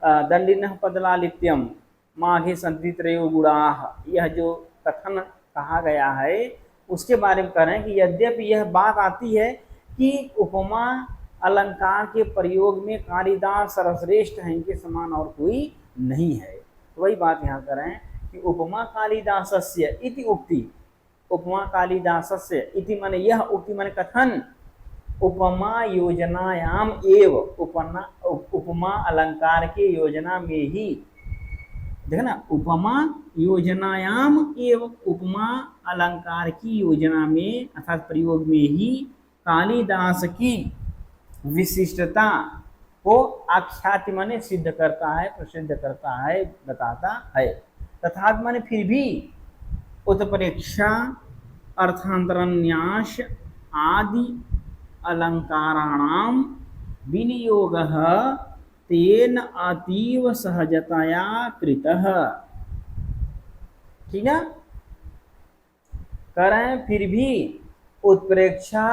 दंडिनः पदलालित्यम माघे संति त्रयो गुणाः, यह जो कथन कहा गया है उसके बारे में कह रहे हैं कि यद्यपि यह बात आती है कि उपमा अलंकार के प्रयोग में कालिदास सर्वश्रेष्ठ है, इनके समान और कोई नहीं है। तो वही बात यहाँ कर रहे हैं कि उपमा कालिदासस्य इति उक्ति, उपमा कालिदासस्य इति माने यह, उक्ति माने कथन। उपमा योजनायाम एव, उपमा अलंकार के योजना में ही, देखा ना, उपमा योजनायाम एव, उपमा अलंकार की योजना में अर्थात प्रयोग में ही कालिदास की विशिष्टता को आख्याति माने सिद्ध करता है, प्रसिद्ध करता है, बताता है। तथा माने फिर भी उत्प्रेक्षा, अर्थांतरन्यास आदि अलंकाराणाम विनियोगः तेन अतीव सहजतया कृतः। ठीक है, कह रहे हैं फिर भी उत्प्रेक्षा,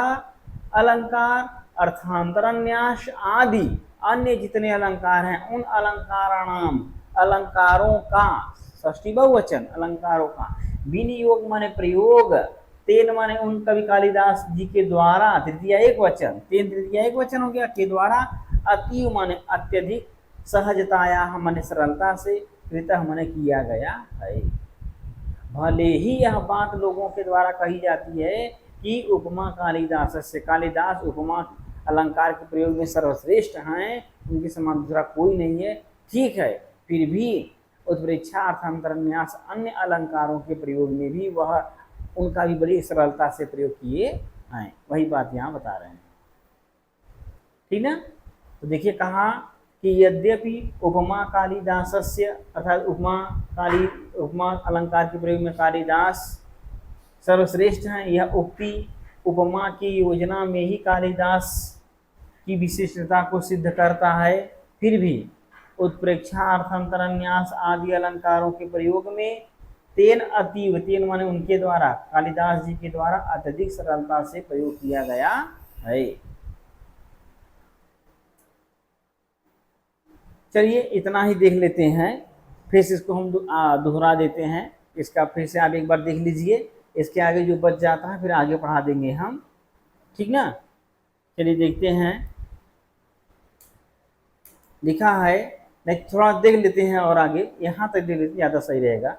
अलंकार, अर्थांतरन्यास आदि अन्य जितने अलंकार हैं उन अलंकाराणाम, अलंकारों का, षष्ठी बहुवचन, अलंकारों का, विनियोग माने प्रयोग, तेन माने उन कवि कालिदास जी के द्वारा, तृतीया एक वचन, तेन तृतीया एक वचन हो गया, के द्वारा, अतीव माने अत्यधिक, सहजताया माने सरलता से, कृतः माने किया गया है। भले ही यह बात लोगों के द्वारा कही जाती है कि उपमा कालिदास से, कालिदास उपमा अलंकार के प्रयोग में सर्वश्रेष्ठ हैं, उनके समान दूसरा कोई नहीं है, ठीक है, फिर भी उत्प्रेक्षा, अर्थांतरन्यास, अन्य अलंकारों के प्रयोग में भी वह, उनका भी बड़ी सरलता से प्रयोग किए हैं। वही बात यहाँ बता रहे हैं। ठीक ना, तो देखिए कहा कि यद्यपि उपमा कालिदासस्य अर्थात उपमा अलंकार के प्रयोग में कालिदास सर्वश्रेष्ठ हैं, यह उक्ति उपमा की योजना में ही कालिदास की विशिष्टता को सिद्ध करता है, फिर भी उत्प्रेक्षा अर्थांतरन्यास आदि अलंकारों के प्रयोग में तेन अतीव, तेन माने उनके द्वारा, कालिदास जी के द्वारा अत्यधिक सरलता से प्रयोग किया गया है। चलिए इतना ही देख लेते हैं, फिर से इसको हम दोहरा देते हैं। इसका फिर से आप एक बार देख लीजिए, इसके आगे जो बच जाता है फिर आगे पढ़ा देंगे हम, ठीक ना। चलिए देखते हैं, लिखा है, नहीं थोड़ा देख लेते हैं और आगे यहाँ तक देख लेते हैं, ज़्यादा सही रहेगा।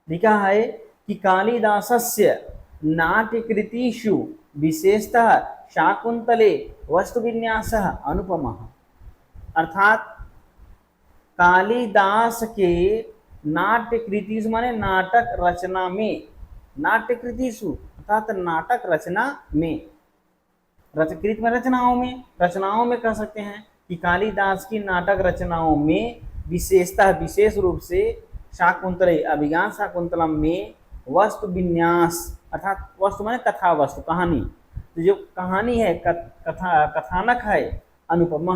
लिखा है कि कालिदासस्य नाट्यकृतिषु विशेषतः शाकुंतले वस्तुविन्यासः अनुपमः, अर्थात कालिदास के नाट्यकृतिषु माने नाटक रचना में, नाट्यकृतिषु अर्थात नाटक रचना में, रचकृत में रचनाओं में कह सकते हैं कि कालिदास की नाटक रचनाओं में विशेषतः, विशेष रूप से शाकुंतले अभिज्ञान शाकुंतलम में वस्तु विन्यास, अर्थात वस्तु माने कथा वस्तु, कहानी, तो जो कहानी है कथानक है अनुपम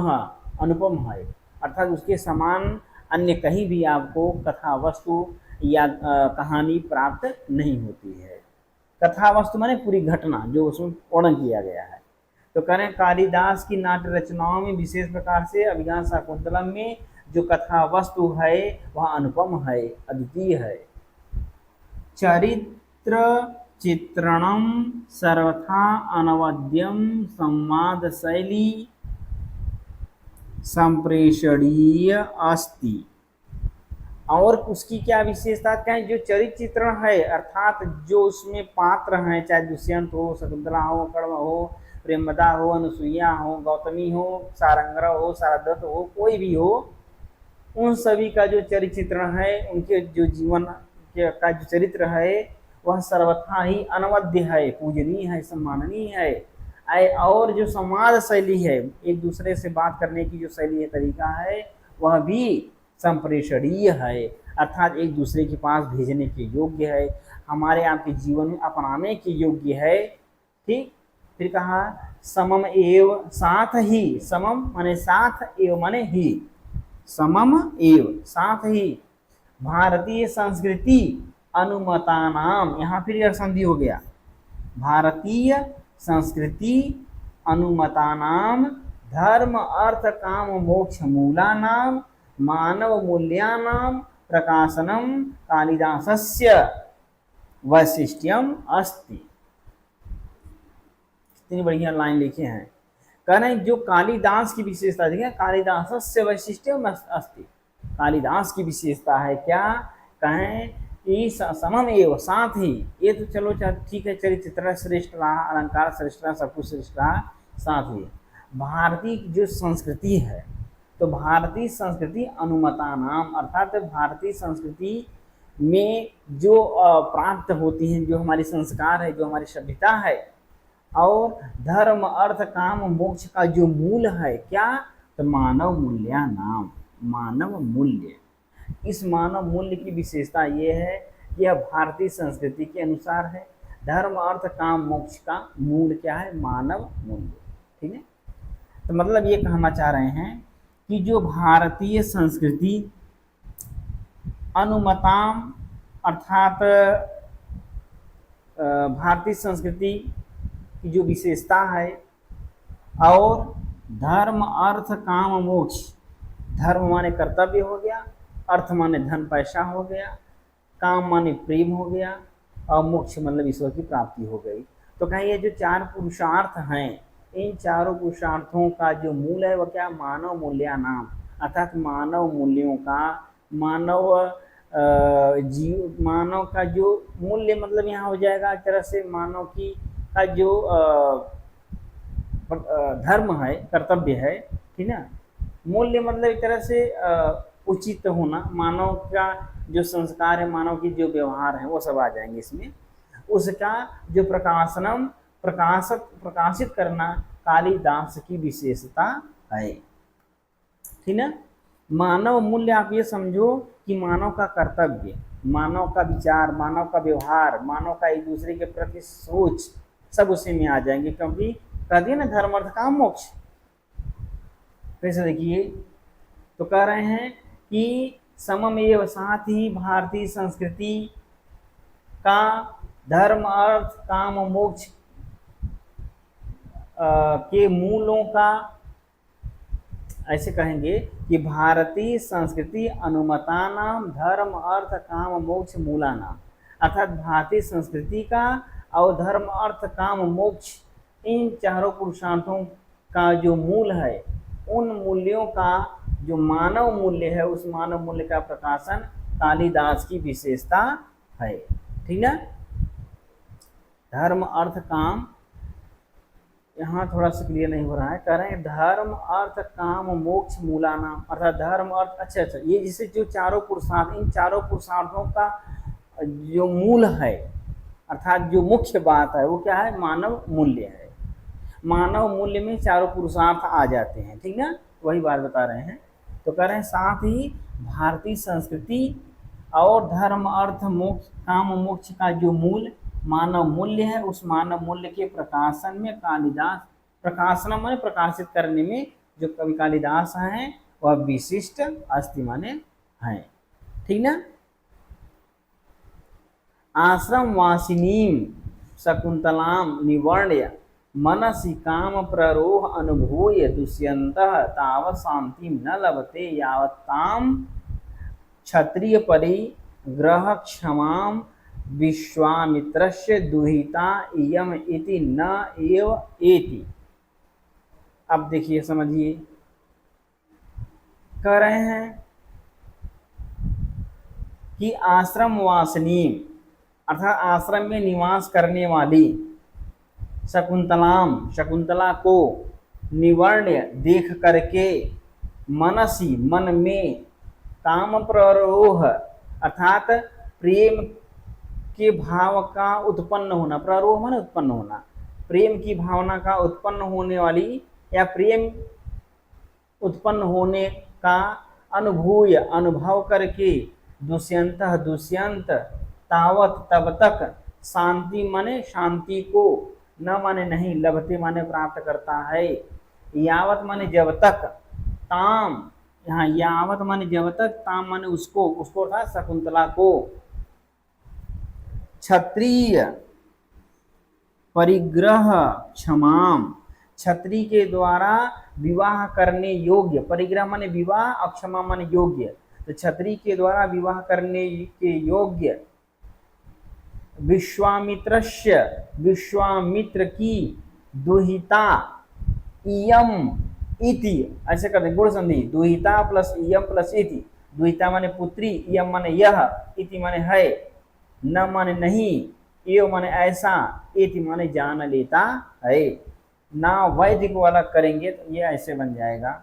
है, अर्थात उसके समान अन्य कहीं भी आपको कथा वस्तु या कहानी प्राप्त नहीं होती है। कथा वस्तु माने पूरी घटना जो उसमें वर्णन किया गया है। तो करें कालिदास की नाट्य रचनाओं में विशेष प्रकार से अभिज्ञान शाकुंतलम में जो कथा वस्तु है वह अनुपम है, अद्वितीय है। चरित्र चित्रणम सर्वथा अनवद्यम संवाद शैली संप्रेषणीय अस्ति, और उसकी क्या विशेषता क्या है, जो चरित्र चित्रण है अर्थात जो उसमें पात्र हैं, चाहे दुष्यंत हो, शकुंतला हो, कर्ण हो, प्रेमदा हो, अनुसुईया हो, गौतमी हो, सारंगरा हो, सारदत्त हो, कोई भी हो, उन सभी का जो चरित्र चित्रण है, उनके जो जीवन का जो चरित्र है वह सर्वथा ही अनवद्य है, पूजनीय है, सम्माननीय है। और जो संवाद शैली है, एक दूसरे से बात करने की जो शैली है, तरीका है, वह भी संप्रेषणीय है, अर्थात एक दूसरे के पास भेजने के योग्य है, हमारे आपके जीवन में अपनाने के योग्य है। ठीक, फिर कहा समम एव साथ ही, समम माने साथ, एव माने ही, समम एव साथ ही भारतीय संस्कृति अनुमतानाम, यहाँ फिर यह संधि हो गया, भारतीय संस्कृति अनुमतानाम धर्म अर्थ काम मोक्ष मूलानाम मानव मूल्यानाम प्रकाशनम कालिदासस्य वैशिष्ट्यम अस्ति। कितनी बढ़िया लाइन लिखे हैं। कह रहे हैं जो कालिदास की विशेषता, देखिए कालिदासस्य वैशिष्ट्यम अस्ति, कालिदास की विशेषता है क्या, कहें कि समम एवं साथ ही, ये तो चलो ठीक है, चरित्र चित्रण श्रेष्ठ रहा, अलंकार श्रेष्ठ रहा, सब कुछ श्रेष्ठ रहा, साथ ही भारतीय जो संस्कृति है, तो भारतीय संस्कृति अनुमता नाम, अर्थात भारतीय संस्कृति में जो प्राप्त होती हैं, जो हमारी संस्कार है, जो हमारी सभ्यता है, और धर्म अर्थ काम मोक्ष का जो मूल है क्या, तो मानव मूल्या नाम, मानव मूल्य। इस मानव मूल्य की विशेषता ये है कि यह भारतीय संस्कृति के अनुसार है। धर्म अर्थ काम मोक्ष का मूल क्या है, मानव मूल्य। ठीक है, तो मतलब ये कहना चाह रहे हैं कि जो भारतीय संस्कृति अनुमताम, अर्थात भारतीय संस्कृति की जो विशेषता है, और धर्म अर्थ काम मोक्ष, धर्म माने कर्तव्य हो गया, अर्थ माने धन पैसा हो गया, काम माने प्रेम हो गया, और मोक्ष मतलब ईश्वर की प्राप्ति हो गई। तो कहें ये जो चार पुरुषार्थ हैं, इन चारों पुरुषार्थों का जो मूल है वह क्या, मानव मूल्या नाम, अर्थात मानव मूल्यों का, मानव का जो मूल्य मतलब यहाँ हो जाएगा एक तरह से मानव की का जो धर्म है, कर्तव्य है, ठीक है। मूल्य मतलब एक तरह से उचित होना, मानव का जो संस्कार है, मानव की जो व्यवहार है, वो सब आ जाएंगे इसमें। उसका जो प्रकाशनम, प्रकाशित करना कालिदास की विशेषता है। ठीक ना। मानव मूल्य आप ये समझो कि मानव का कर्तव्य, मानव का विचार, मानव का व्यवहार, मानव का एक दूसरे के प्रति सोच, सब उसी में आ जाएंगे, क्योंकि कह दिए ना धर्म अर्थ काम मोक्ष। कैसे देखिए, तो कह रहे हैं कि सममेव, साथ ही भारतीय संस्कृति का धर्म अर्थ काम मोक्ष के मूलों का, ऐसे कहेंगे कि भारतीय संस्कृति अनुमतानाम धर्म अर्थ काम मोक्ष मूलानाम, अर्थात भारतीय संस्कृति का और धर्म अर्थ काम मोक्ष इन चारों पुरुषार्थों का जो मूल है, उन मूल्यों का जो मानव मूल्य है, उस मानव मूल्य का प्रकाशन कालिदास की विशेषता है। ठीक ना। धर्म अर्थ काम, यहाँ थोड़ा सा क्लियर नहीं हो रहा है, कह रहे हैं धर्म अर्थ काम मोक्ष मूलानाम, अर्थात धर्म अर्थ, अच्छा ये जिसे जो चारों पुरुषार्थ, इन चारों पुरुषार्थों का जो मूल है, अर्थात जो मुख्य बात है वो क्या है, मानव मूल्य है। मानव मूल्य में चारों पुरुषार्थ आ जाते हैं। ठीक ना, वही बात बता रहे हैं। तो कह रहे हैं साथ ही भारतीय संस्कृति और धर्म अर्थ मोक्ष काम मोक्ष का जो मूल मानव मूल्य है, उस मानव मूल्य के प्रकाशन में कालिदास, प्रकाशन माने प्रकाशित करने में जो कवि कालिदास हैं वह विशिष्ट अस्ति माने हैं। ठीक ना। आश्रम वासिनीम शकुंतलाम निवर्ण्य मनसि काम प्ररोह अनुभूय दुष्यंतः तावत् शांति न लभते यावत् ताम क्षत्रिय परिग्रह क्षमाम विश्वामित्रस्य दुहिता इयम इति न एव एति। अब देखिए समझिए, कह रहे हैं कि आश्रम वासिनी, अर्थात आश्रम में निवास करने वाली, शकुंतलाम, शकुंतला को, निवर्ण्य देख करके, मनसी मन में, काम प्ररोह अर्थात प्रेम के भाव का उत्पन्न होना, प्ररोह माने उत्पन्न होना, प्रेम की भावना का उत्पन्न होने वाली या प्रेम उत्पन्न होने का अनुभूय अनुभव करके, दुष्यंत दुष्यंत, तावत तब तक, शांति माने शांति को, न माने नहीं, लभते माने प्राप्त करता है, यावत माने जब तक, ताम यहाँ यावत माने जब तक, ताम माने उसको, उसको था शकुंतला को, क्षत्रिय परिग्रह क्षमाम, क्षत्रिय के द्वारा विवाह करने योग्य, परिग्रह माने विवाह और क्षमा माने योग्य, तो क्षत्रिय के द्वारा विवाह करने के योग्य, विश्वामित्रस्य, विश्वामित्र की, दुहिता इयम इति, ऐसे करते गुण संधि, दुहिता प्लस इयम प्लस इति, दुहिता माने पुत्री, इयम माने यह, इति माने है, न माने नहीं, एव माने ऐसा, इति माने जान लेता है। ना वैदिक वाला करेंगे तो ये ऐसे बन जाएगा,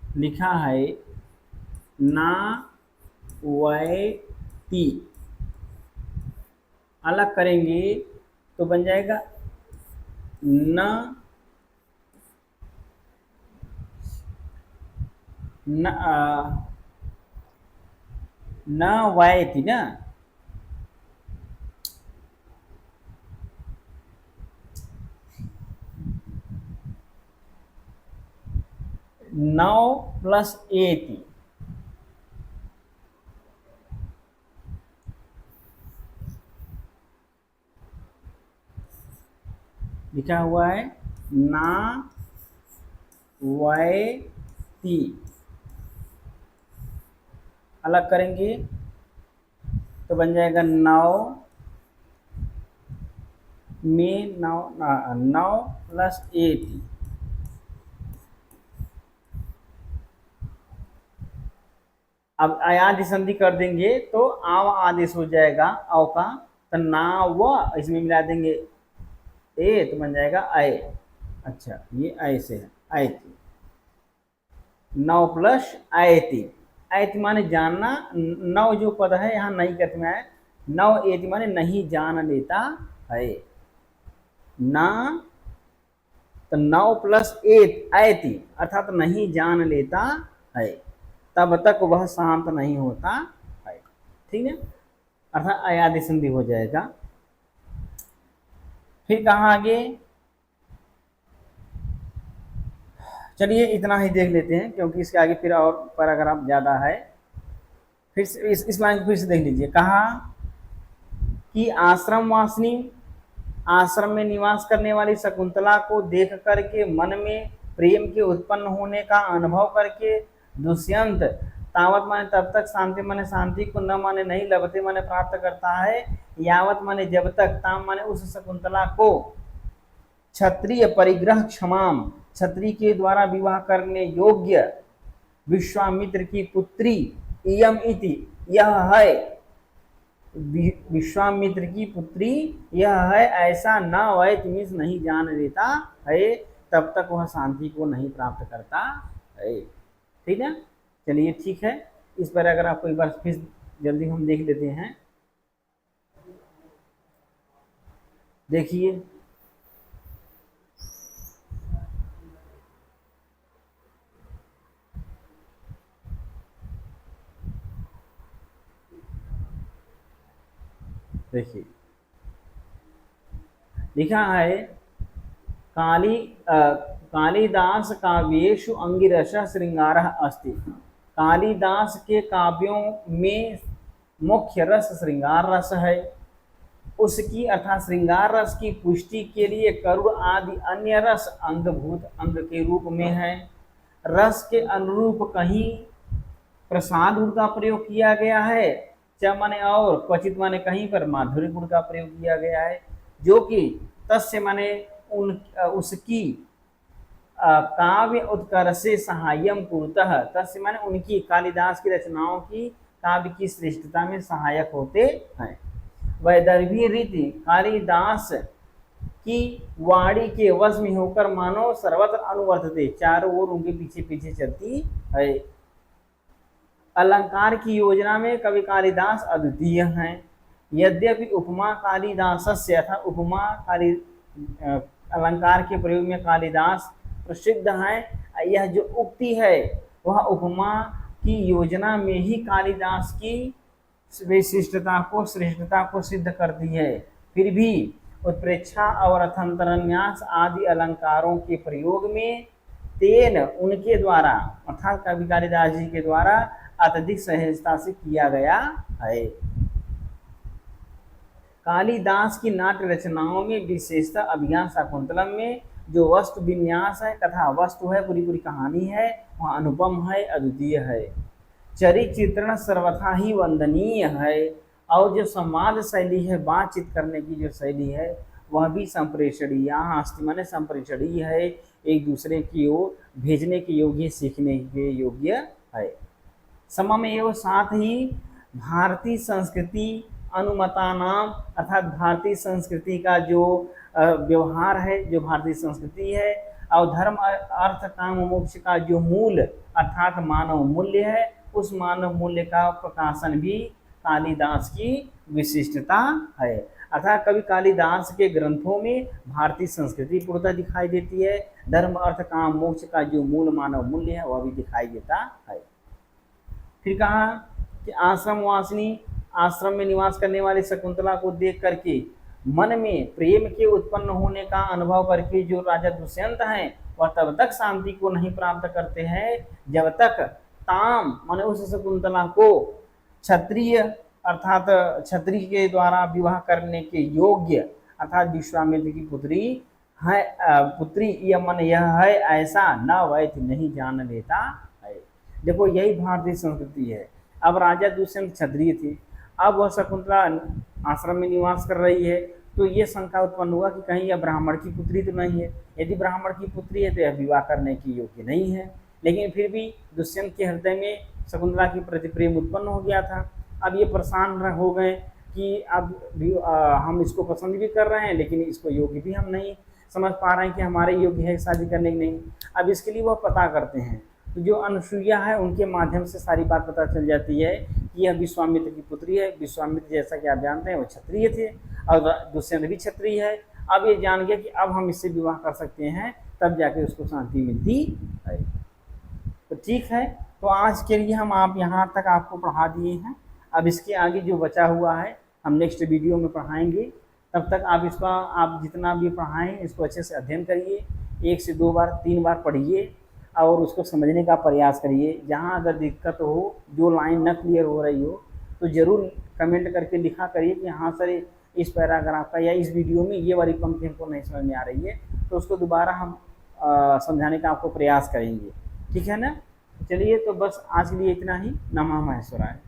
लिखा है ना वैति, अलग करेंगे तो बन जाएगा न न वैति ना, नौ प्लस एति, लिखा हुआ है ना वैति, अलग करेंगे तो बन जाएगा नौ में नौ, नौ प्लस एति, अब आयादि संधि कर देंगे तो आव आदेश हो जाएगा, अव का, तो ना व इसमें मिला देंगे ए तो बन जाएगा आय। अच्छा ये ऐसे है, आयति, नौ प्लस आयति, ऐति माने जानना, नव जो पद है यहाँ नहीं करते में है, नव एति माने नहीं जान लेता है, ना तो नव प्लस एत ऐति अर्थात नहीं जान लेता है, तब तक वह शांत नहीं होता है। ठीक है, अर्थात अयादि संधि हो जाएगा। फिर कहाँ आगे, चलिए इतना ही देख लेते हैं क्योंकि इसके आगे फिर और पैराग्राफ ज़्यादा है। फिर इस लाइन को फिर से देख लीजिए। कहा कि आश्रम वासिनी, आश्रम में निवास करने वाली शकुंतला को देख करके मन में प्रेम के उत्पन्न होने का अनुभव करके दुष्यंत तावत माने तब तक शांति माने शांति को, न माने नहीं, लभते माने प्राप्त करता है, यावत माने जब तक, ताम माने उस शकुंतला को, क्षत्रिय परिग्रह क्षमाम क्षत्रिय के द्वारा विवाह करने योग्य, विश्वामित्र की पुत्री, इयम इति यह है, विश्वामित्र की पुत्री यह है, ऐसा न वैत मीन्स नहीं जान लेता है, तब तक वह शांति को नहीं प्राप्त करता है। ठीक है, चलिए ठीक है, इस पर अगर आपको एक बार फिर जल्दी हम देख लेते हैं। देखिए देखिए लिखा है कालिदास काव्येषु अंगिरस श्रृंगार अस्ति। कालिदास के काव्यों में मुख्य रस श्रृंगार रस है। उसकी अर्थात श्रृंगार रस की पुष्टि के लिए करुण आदि अन्य रस अंगभूत अंग के रूप में है। रस के अनुरूप कहीं प्रसाद गुण का प्रयोग किया गया है, च माने और, क्वचित माने कहीं पर माधुर्य गुण का प्रयोग किया गया है, जो कि तस्य माने उसकी काव्य उत्कर्ष से सहायम पूर्तः, तस्य माने उनकी, कालिदास की रचनाओं की काव्य की श्रेष्ठता में सहायक होते हैं। वैदर्भी रीति कालिदास की वाणी के वश में होकर मानो सर्वत्र अनुवर्तते, चारों ओर उनके पीछे पीछे चलती है। अलंकार की योजना में कवि कालिदास अद्वितीय हैं। यद्यपि उपमा कालिदासस्य अर्थात उपमा अलंकार के प्रयोग में कालिदास प्रसिद्ध हैं। यह जो उक्ति है वह उपमा की योजना में ही कालिदास की विशिष्टता को, श्रेष्ठता को सिद्ध करती है। फिर भी उत्प्रेक्षा और अर्थांतरन्यास आदि अलंकारों के प्रयोग में तेन उनके द्वारा अर्थात कवि कालिदास जी के द्वारा अत्यधिक सहजता से किया गया है। कालिदास की नाट्य रचनाओं में विशेषतः अभिज्ञान शाकुंतलम में जो वस्तु विन्यास है, कथा वस्तु है, पूरी पूरी कहानी है, वह अनुपम है, अद्वितीय है। चरित्र चित्रण सर्वथा ही वंदनीय है, और जो संवाद शैली है, बातचीत करने की जो शैली है, वह भी संप्रेषणीय, यहाँ अस्ति माने संप्रेषणीय है, एक दूसरे की ओर भेजने के योग्य, सीखने के योग्य है। सममेव साथ ही भारतीय संस्कृति अनुमता नाम अर्थात भारतीय संस्कृति का जो व्यवहार है, जो भारतीय संस्कृति है, और धर्म अर्थ काम मोक्ष का जो मूल अर्थात मानव मूल्य है, उस मानव मूल्य का प्रकाशन भी कालिदास की विशिष्टता है। अर्थात कवि कालिदास के ग्रंथों में भारतीय संस्कृति पूर्णतः दिखाई देती है, धर्म अर्थ काम मोक्ष का जो मूल मानव मूल्य है वह भी दिखाई देता है। फिर कहा कि आश्रम वासिनी, आश्रम में निवास करने वाली शकुंतला को देख करके मन में प्रेम के उत्पन्न होने का अनुभव करके जो राजा दुष्यंत हैं वह तब तक शांति को नहीं प्राप्त करते हैं जब तक ताम माने उस शकुंतला को क्षत्रिय अर्थात क्षत्रिय के द्वारा विवाह करने के योग्य अर्थात विश्वामित्र की पुत्री है, पुत्री यह मन यह है, ऐसा न वैत नहीं जान लेता है। देखो यही भारतीय संस्कृति है। अब राजा दुष्यंत क्षत्रिय थे, अब वह शकुंतला आश्रम में निवास कर रही है, तो ये शंका उत्पन्न हुआ कि कहीं यह ब्राह्मण की पुत्री तो नहीं है। यदि ब्राह्मण की पुत्री है तो यह विवाह करने की योग्य नहीं है। लेकिन फिर भी दुष्यंत के हृदय में शकुंतला के प्रति प्रेम उत्पन्न हो गया था। अब ये परेशान हो गए कि अब हम इसको पसंद भी कर रहे हैं, लेकिन इसको योग्य भी हम नहीं समझ पा रहे हैं कि हमारे योग्य है शादी करने की नहीं। अब इसके लिए वह पता करते हैं, तो जो अनुसुईया है उनके माध्यम से सारी बात पता चल जाती है कि यह विश्वामित्र की पुत्री है। विश्वामित्र जैसा कि आप जानते हैं वो क्षत्रिय थे और दुष्यंत भी क्षत्रिय है। अब ये जान गया कि अब हम इससे विवाह कर सकते हैं, तब जाके उसको शांति मिलती है। तो ठीक है, तो आज के लिए हम आप यहाँ तक आपको पढ़ा दिए हैं। अब इसके आगे जो बचा हुआ है हम नेक्स्ट वीडियो में पढ़ाएंगे। तब तक आप इसका आप जितना भी पढ़ाएं इसको अच्छे से अध्ययन करिए, 1 से 2 बार 3 बार पढ़िए और उसको समझने का प्रयास करिए। जहाँ अगर दिक्कत हो, जो लाइन न क्लियर हो रही हो, तो ज़रूर कमेंट करके लिखा करिए कि हाँ सर इस पैराग्राफ का या इस वीडियो में ये वाली पंक्ति हमको नहीं समझ में आ रही है, तो उसको दोबारा हम समझाने का आपको प्रयास करेंगे। ठीक है ना? चलिए, तो बस आज के लिए इतना ही। नमः महेश्वराय।